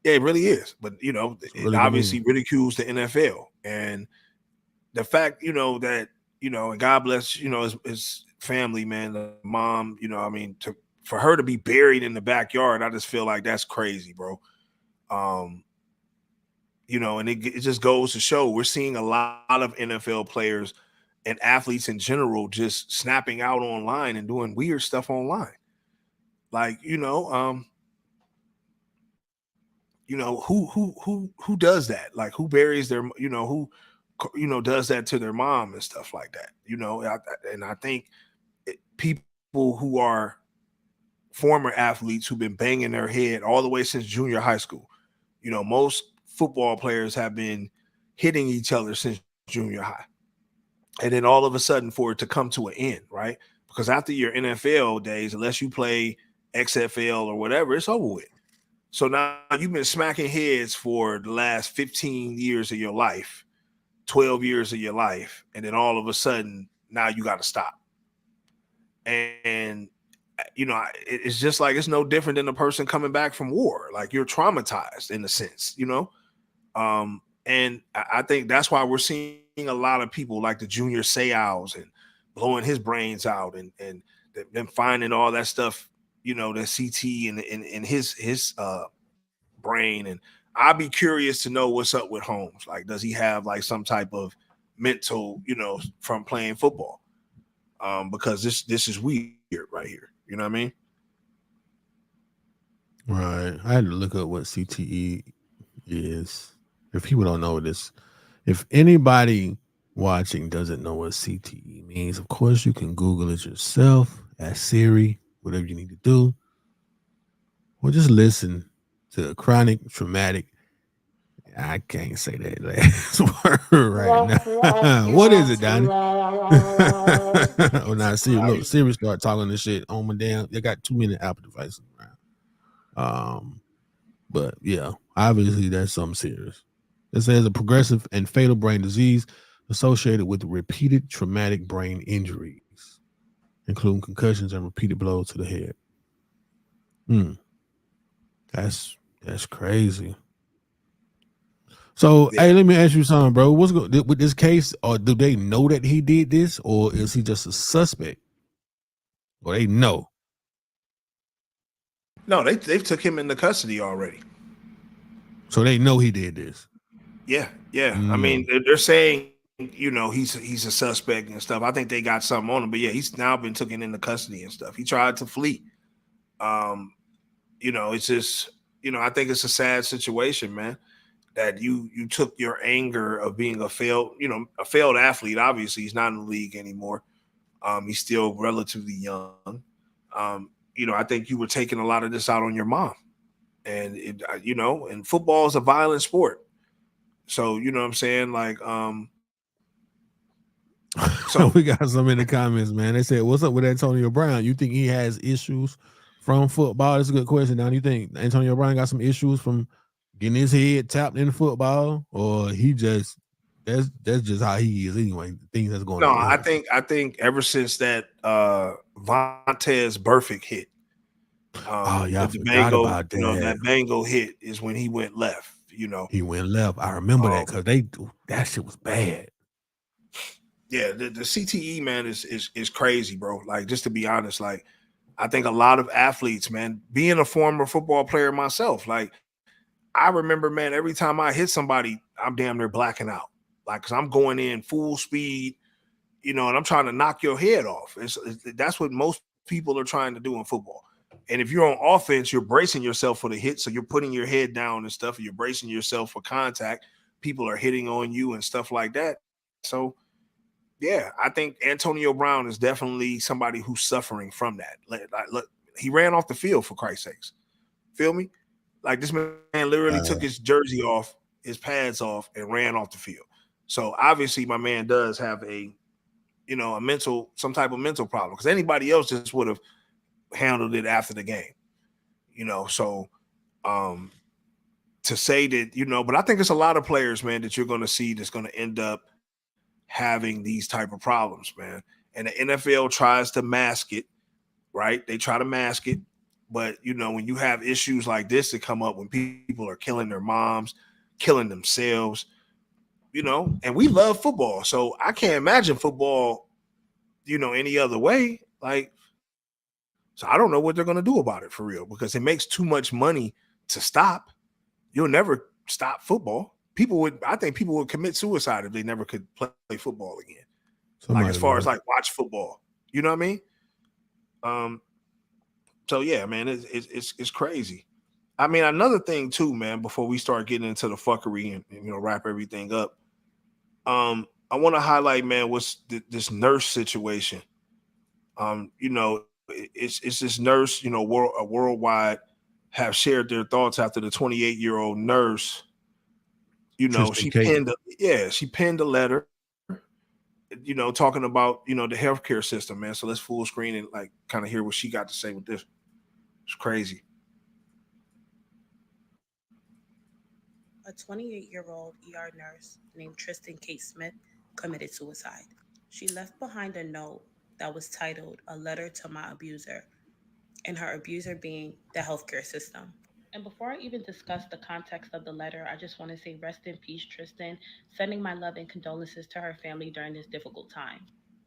S1: Yeah, it really is. But it really obviously ridicules the NFL and the fact, that, and God bless, is family, man, the mom, I mean, for her to be buried in the backyard, I just feel like that's crazy, bro. And it just goes to show we're seeing a lot of NFL players and athletes in general just snapping out online and doing weird stuff online. Like, who does that? Like, who buries their, who does that to their mom and stuff like that? And I think people who are former athletes who've been banging their head all the way since junior high school. Most football players have been hitting each other since junior high. And then all of a sudden for it to come to an end, right? Because after your NFL days, unless you play XFL or whatever, it's over with. So now you've been smacking heads for the last 15 years of your life, 12 years of your life, and then all of a sudden now you got to stop. And it's just like it's no different than a person coming back from war. Like, you're traumatized in a sense, and I think that's why we're seeing a lot of people like the Junior Seau's and blowing his brains out and them finding all that stuff, the CT in his brain. And I'd be curious to know what's up with Holmes. Like, does he have like some type of mental, from playing football? Because this is weird right here. You know what I mean?
S2: Right. I had to look up what CTE is. If people don't know this, if anybody watching doesn't know what CTE means, of course you can Google it yourself, ask Siri, whatever you need to do, or just listen to chronic traumatic. I can't say that last word right now. What is it, Donnie? Oh, now Siri, look, Siri start talking this shit on my damn. They got too many Apple devices around. But yeah, obviously that's something serious. It says a progressive and fatal brain disease associated with repeated traumatic brain injuries, including concussions and repeated blows to the head. That's crazy. So, hey, let me ask you something, bro. What's good with this case? Or do they know that he did this, or is he just a suspect? Or they know?
S1: No, they've took him into custody already.
S2: So they know he did this.
S1: Yeah. I mean, they're saying, he's a suspect and stuff. I think they got something on him, but yeah, he's now been taken into custody and stuff. He tried to flee. It's just, I think it's a sad situation, man, that you took your anger of being a failed athlete. Obviously, he's not in the league anymore. He's still relatively young. I think you were taking a lot of this out on your mom. And and football is a violent sport. So, you know what I'm saying? Like,
S2: so we got some in the comments, man. They said, what's up with Antonio Brown? You think he has issues from football? That's a good question. Now, do you think Antonio Brown got some issues from getting his head tapped in football, or he just that's just how he is anyway? Things that's going on.
S1: No, I think ever since that Vontaze Burfict hit,
S2: I forgot about that.
S1: That Bengal hit is when he went left.
S2: He went left. I remember that because that shit was bad.
S1: Yeah, the CTE, man, is crazy, bro. Like, just to be honest, like, I think a lot of athletes, man, being a former football player myself, like, I remember, man, every time I hit somebody, I'm damn near blacking out. Like, because I'm going in full speed, and I'm trying to knock your head off. That's what most people are trying to do in football. And if you're on offense, you're bracing yourself for the hit. So you're putting your head down and stuff. And you're bracing yourself for contact. People are hitting on you and stuff like that. So, yeah, I think Antonio Brown is definitely somebody who's suffering from that. Look, he ran off the field, for Christ's sakes. Feel me? Like, this man literally took his jersey off, his pads off, and ran off the field. So obviously my man does have some type of mental problem, because anybody else just would have handled it after the game. So to say that, but I think it's a lot of players, man, that you're going to see that's going to end up having these type of problems, man. And the NFL tries to mask it, right? They try to mask it. But, when you have issues like this that come up when people are killing their moms, killing themselves, and we love football. So I can't imagine football, any other way, like, so I don't know what they're going to do about it for real, because it makes too much money to stop. You'll never stop football. I think people would commit suicide if they never could play football again. Like, as far as like watch football, you know what I mean? So yeah, man, it's crazy. I mean, another thing too, man, before we start getting into the fuckery and wrap everything up, I want to highlight, man, what's this nurse situation. It's this nurse, worldwide have shared their thoughts after the 28-year-old nurse, she penned a letter, talking about, the healthcare system, man. So let's full screen and like kind of hear what she got to say with this. It's crazy.
S12: A 28-year-old ER nurse named Tristan Kate Smith committed suicide. She left behind a note that was titled "A Letter to My Abuser," and her abuser being the healthcare system. And before I even discuss the context of the letter, I just want to say rest in peace, Tristan, sending my love and condolences to her family during this difficult time.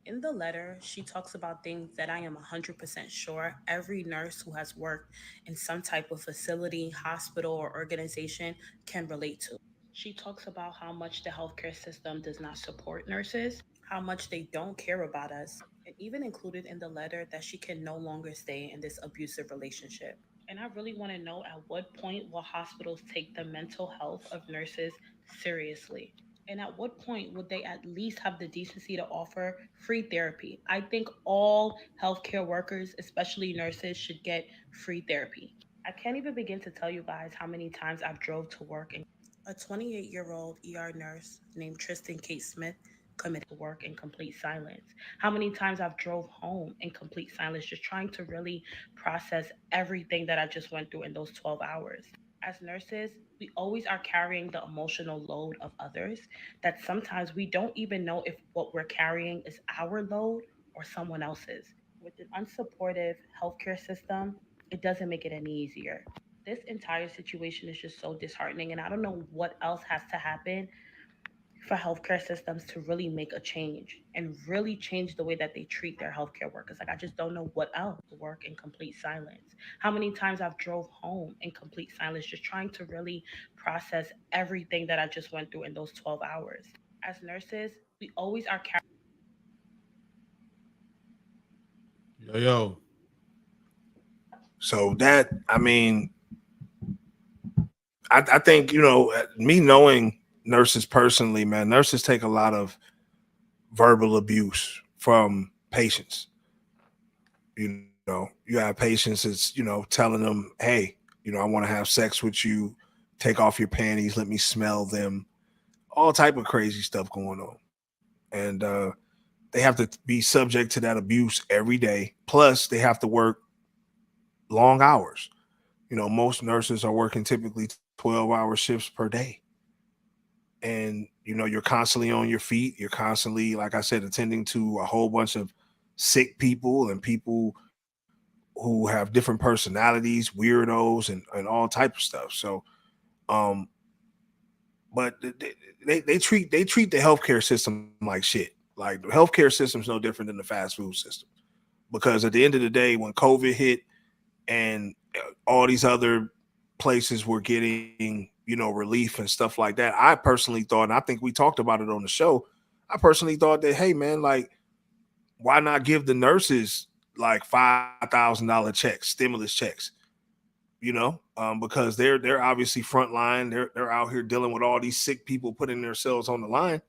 S12: In the letter, she talks about things that I am 100% sure every nurse who has worked in some type of facility, hospital, or organization can relate to. She talks about how much the healthcare system does not support nurses, how much they don't care about us, and even included in the letter that she can no longer stay in this abusive relationship. And I really want to know, at what point will hospitals take the mental health of nurses seriously? And at what point would they at least have the decency to offer free therapy? I think all healthcare workers, especially nurses, should get free therapy. I can't even begin to tell you guys how many times I've drove to work and a 28-year-old ER nurse named Tristan Kate Smith committed to work in complete silence. How many times I've drove home in complete silence, just trying to really process everything that I just went through in those 12 hours. As nurses, we always are carrying the emotional load of others, that sometimes we don't even know if what we're carrying is our load or someone else's. With an unsupportive healthcare system, it doesn't make it any easier. This entire situation is just so disheartening, and I don't know what else has to happen for healthcare systems to really make a change and really change the way that they treat their healthcare workers. Like, I just don't know what else to work in complete silence. How many times I've drove home in complete silence, just trying to really process everything that I just went through in those 12 hours. As nurses, we always are
S2: Yo.
S1: So that, I mean, I think, me knowing nurses personally, man, nurses take a lot of verbal abuse from patients. You have patients that's, telling them, hey, I want to have sex with you, take off your panties, let me smell them, all type of crazy stuff going on. And they have to be subject to that abuse every day. Plus, they have to work long hours. Most nurses are working typically 12-hour shifts per day. And, you're constantly on your feet. You're constantly, like I said, attending to a whole bunch of sick people and people who have different personalities, weirdos, and all type of stuff. So, but they treat the healthcare system like shit. Like, the healthcare system is no different than the fast food system, because at the end of the day, when COVID hit and all these other places were getting, relief and stuff like that, I personally thought, and I think we talked about it on the show, I personally thought that, hey man, like, why not give the nurses like $5,000 checks, stimulus checks, because they're obviously frontline. They're out here dealing with all these sick people, putting themselves on the line,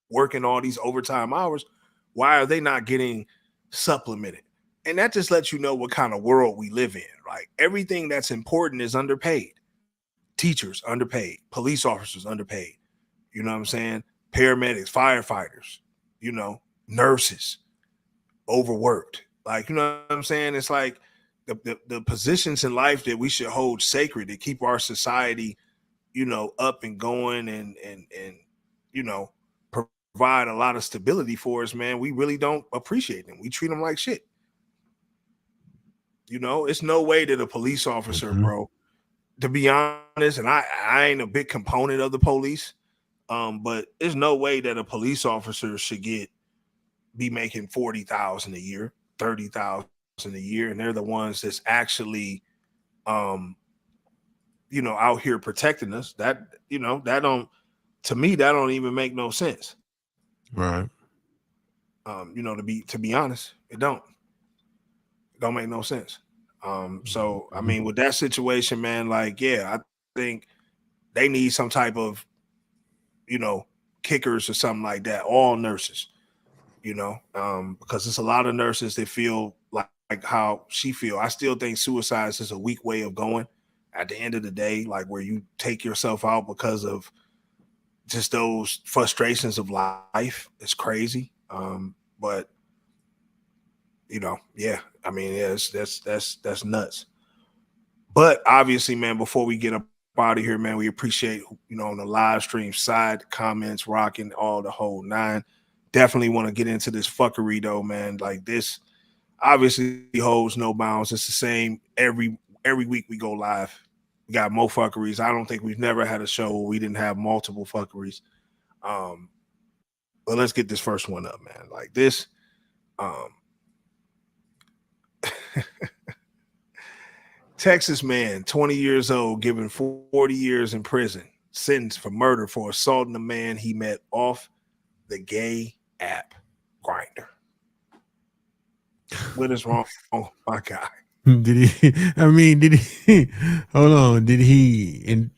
S1: working all these overtime hours. Why are they not getting supplemented? And that just lets you know what kind of world we live in. Like, everything that's important is underpaid. Teachers underpaid, police officers underpaid. You know what I'm saying? Paramedics, firefighters, nurses overworked. Like, you know what I'm saying? It's like the positions in life that we should hold sacred to keep our society, up and going and provide a lot of stability for us, man. We really don't appreciate them. We treat them like shit. It's no way that a police officer, bro, to be honest, and I ain't a big component of the police, but there's no way that a police officer should get be making 40,000 a year, 30,000 a year, and they're the ones that's actually out here protecting us. That that don't, to me, that don't even make no sense.
S2: Right.
S1: To be honest, it don't make no sense. So I mean, with that situation, man, like, yeah, I think they need some type of, kickers or something like that. All nurses, because it's a lot of nurses that feel like how she feel. I still think suicide is a weak way of going. At the end of the day, like where you take yourself out because of just those frustrations of life, it's crazy. But yeah, I mean, yeah, that's nuts. But obviously, man, before we get up out of here, man, we appreciate, on the live stream side, comments, rocking, all the whole nine. Definitely want to get into this fuckery though, man. Like this obviously holds no bounds. It's the same every week we go live. We got more fuckeries. I don't think we've never had a show where we didn't have multiple fuckeries. But let's get this first one up, man. Like this, Texas man, 20 years old, given 40 years in prison, sentenced for murder for assaulting a man he met off the gay app Grindr. What is wrong, my guy?
S2: Did he? Hold on. Did he? And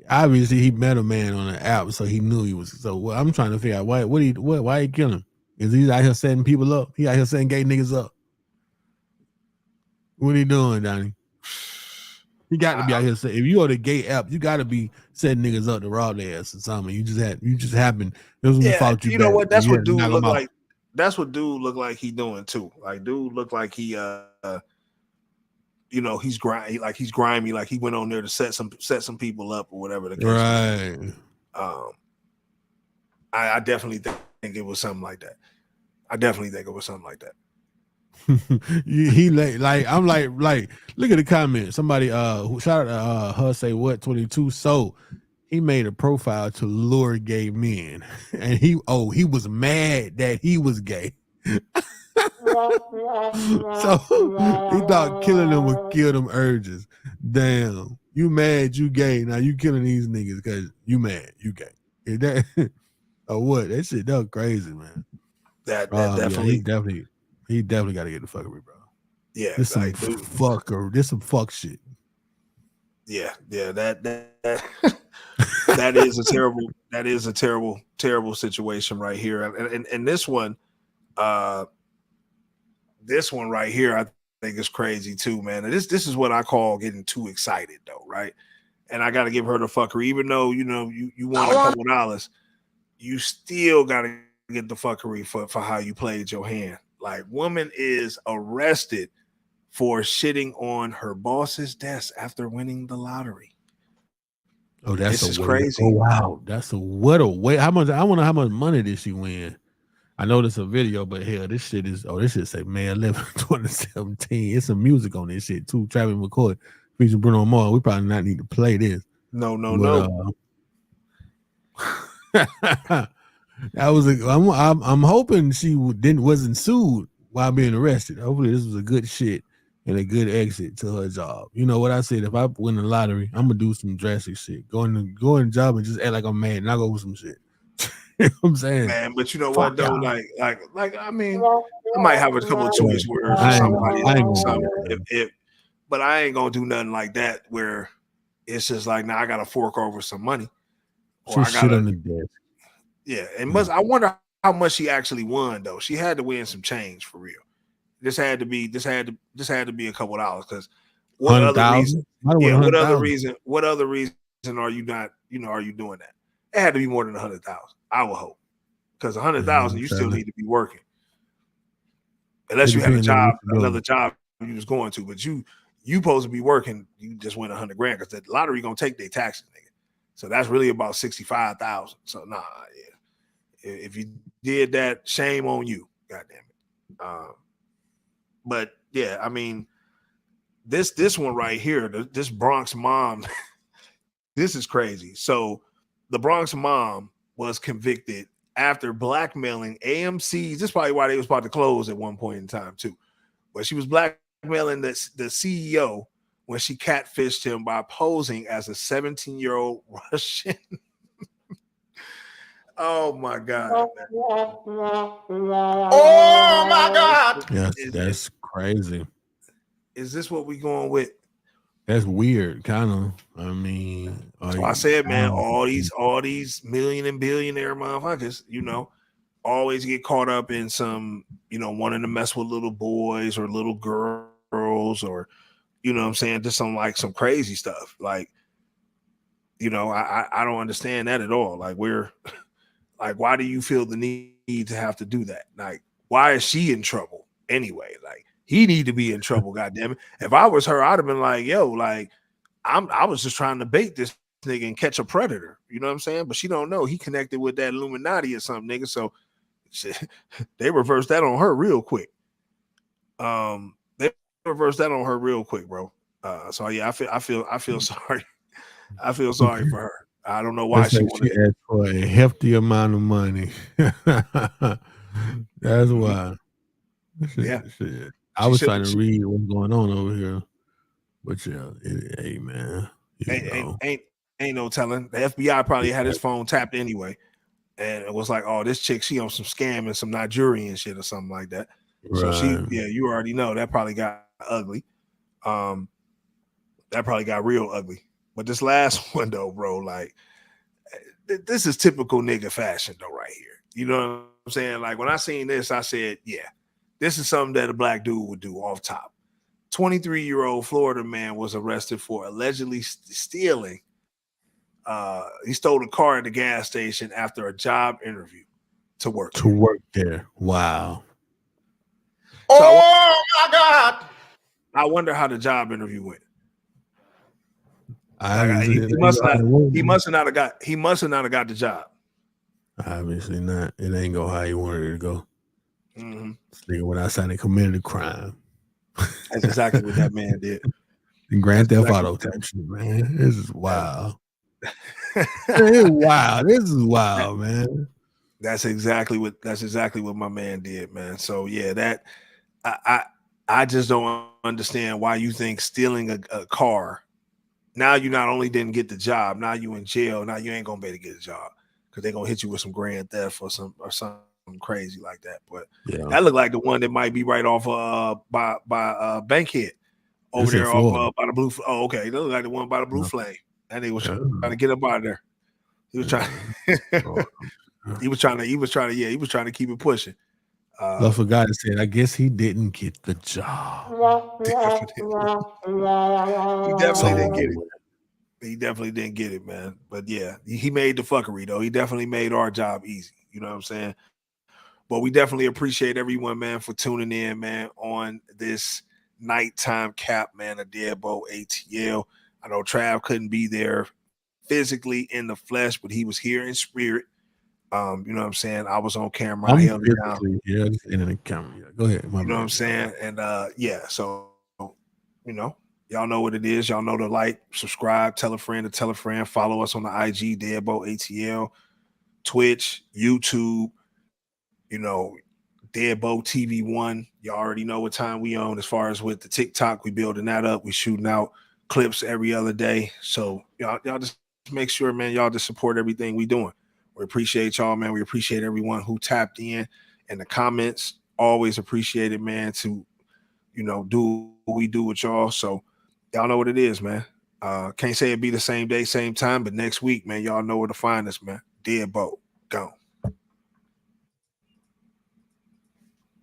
S2: obviously, he met a man on an app, so he knew he was. So I'm trying to figure out why he killing him? Is he out here setting people up? He out here setting gay niggas up? What he doing, Donnie? You got to be out here saying, if you are the gay app, you got to be setting niggas up to rob their ass or something. You just happened. It was fought you.
S1: You know what? That's what dude look like. That's what dude look like he doing too. Like dude look like he he's grimy, like he went on there to set some people up or whatever the case.
S2: Right.
S1: I definitely think it was something like that.
S2: He like I'm like look at the comment. Somebody who shout out her say what 22. So he made a profile to lure gay men, and he was mad that he was gay. So he thought killing them would kill them urges. Damn, you mad you gay, now you killing these niggas because you mad you gay. Is that or what? That shit that was crazy, man.
S1: That definitely
S2: he definitely got to get the fuckery, bro.
S1: Yeah,
S2: this some fucker. This some fuck shit.
S1: Yeah, that is a terrible situation right here. And this one right here, I think is crazy too, man. And this is what I call getting too excited though, right? And I got to give her the fuckery, even though you want a couple dollars, you still got to get the fuckery for how you played your hand. Like, woman is arrested for shitting on her boss's desk after winning the lottery.
S2: Oh, this
S1: is crazy.
S2: Oh wow, what a way. I wonder how much money did she win? I know this a video, but hell, this shit say May 11, 2017. It's some music on this shit too. Travis McCoy featuring Bruno Mars. We probably not need to play this.
S1: No.
S2: I'm hoping she wasn't sued while being arrested. Hopefully this was a good shit and a good exit to her job. You know what I said? If I win the lottery, I'm gonna do some drastic shit. Go in the job and just act like I'm mad and I go with some shit. You know what I'm saying?
S1: Man, but you know what though? Like I mean, I might have a couple of choice words for somebody. But I ain't gonna do nothing like that where it's just like, now I gotta fork over some money.
S2: Or I gotta, on the desk.
S1: Yeah, and I wonder how much she actually won though. She had to win some change for real. This had to be a couple dollars, because what other reason? Yeah, what other reason are you not? Are you doing that? It had to be more than 100,000. I would hope, because 100,000 you still need to be working, unless you had another job you was going to. But you supposed to be working. You just win 100 grand, because the lottery gonna take their taxes, nigga. So that's really about 65,000. So nah, yeah. If you did that, shame on you. God damn it. But yeah, I mean, this one right here, this Bronx mom, this is crazy. So the Bronx mom was convicted after blackmailing AMC's. This is probably why they was about to close at one point in time too. But she was blackmailing the CEO when she catfished him by posing as a 17-year-old Russian. Oh my God.
S6: Oh my God.
S2: Yes, that's crazy.
S1: Is this what we going with?
S2: That's weird, kind of. I mean,
S1: so I said, man, all these million and billionaire motherfuckers, you know, always get caught up in some, you know, wanting to mess with little boys or little girls, or, you know what I'm saying, just some crazy stuff. Like, you know, I don't understand that at all. Like, why do you feel the need to have to do that? Like, why is she in trouble anyway? Like, he need to be in trouble, goddamn it. If I was her, I'd have been like, yo, like, I was just trying to bait this nigga and catch a predator. You know what I'm saying? But she don't know he connected with that Illuminati or something, nigga. So they reversed that on her real quick. They reversed that on her real quick, bro. So yeah, I feel sorry. I feel sorry for her. I don't know why she
S2: asked for a hefty amount of money. That's why.
S1: Yeah.
S2: Shit. I was trying to read what's going on over here. But yeah, hey man.
S1: Ain't no telling. The FBI probably had his phone tapped anyway. And it was like, oh, this chick, she on some scam and some Nigerian shit or something like that. Right. So you already know that probably got ugly. That probably got real ugly. But this last one though, bro, like, this is typical nigga fashion though, right here. You know what I'm saying? Like, when I seen this, I said, yeah, this is something that a black dude would do off top. 23-year-old Florida man was arrested for allegedly stealing. He stole a car at the gas station after a job interview to work
S2: there. Wow.
S6: Oh my God.
S1: I wonder how the job interview went.
S2: He
S1: must not have got the job.
S2: Obviously not. It ain't go how he wanted it to go.
S1: Mm-hmm.
S2: This nigga went outside and committed a crime.
S1: That's exactly what that man did.
S2: Grand Theft Auto type shit, man. This is wild. Wow, this is wild, man.
S1: That's exactly what my man did, man. So yeah, that I just don't understand why you think stealing a car. Now you not only didn't get the job, now you in jail. Now you ain't gonna be able to get a job because they're gonna hit you with some grand theft or something crazy like that. But that looked like the one that might be right off by Bankhead over there off by the Blue. Oh, okay, that looked like the one by the Blue Flame. And he was trying to get up out of there. He was trying. He was trying to keep it pushing.
S2: I forgot to say, I guess he didn't get the job.
S1: He definitely didn't get it. He definitely didn't get it, man. But yeah, he made the fuckery though. He definitely made our job easy. You know what I'm saying? But we definitely appreciate everyone, man, for tuning in, man, on this nighttime cap, man, of Deadbolt ATL. I know Trav couldn't be there physically in the flesh, but he was here in spirit. You know what I'm saying? I was on camera. I held it down.
S2: Yeah, in the camera. Yeah. Go ahead.
S1: You know what I'm saying? And yeah, so you know, y'all know what it is. Y'all know to like, subscribe, tell a friend to tell a friend. Follow us on the IG, Deadbolt ATL, Twitch, YouTube. You know, Deadbolt TV1. You already know what time we on. As far as with the TikTok, we building that up. We shooting out clips every other day. So y'all just make sure, man, y'all just support everything we doing. We appreciate y'all, man. We appreciate everyone who tapped in the comments. Always appreciate it, man, to, you know, do what we do with y'all. So y'all know what it is, man. Can't say it be the same day, same time, but next week, man, y'all know where to find us, man. Deadbolt. Go.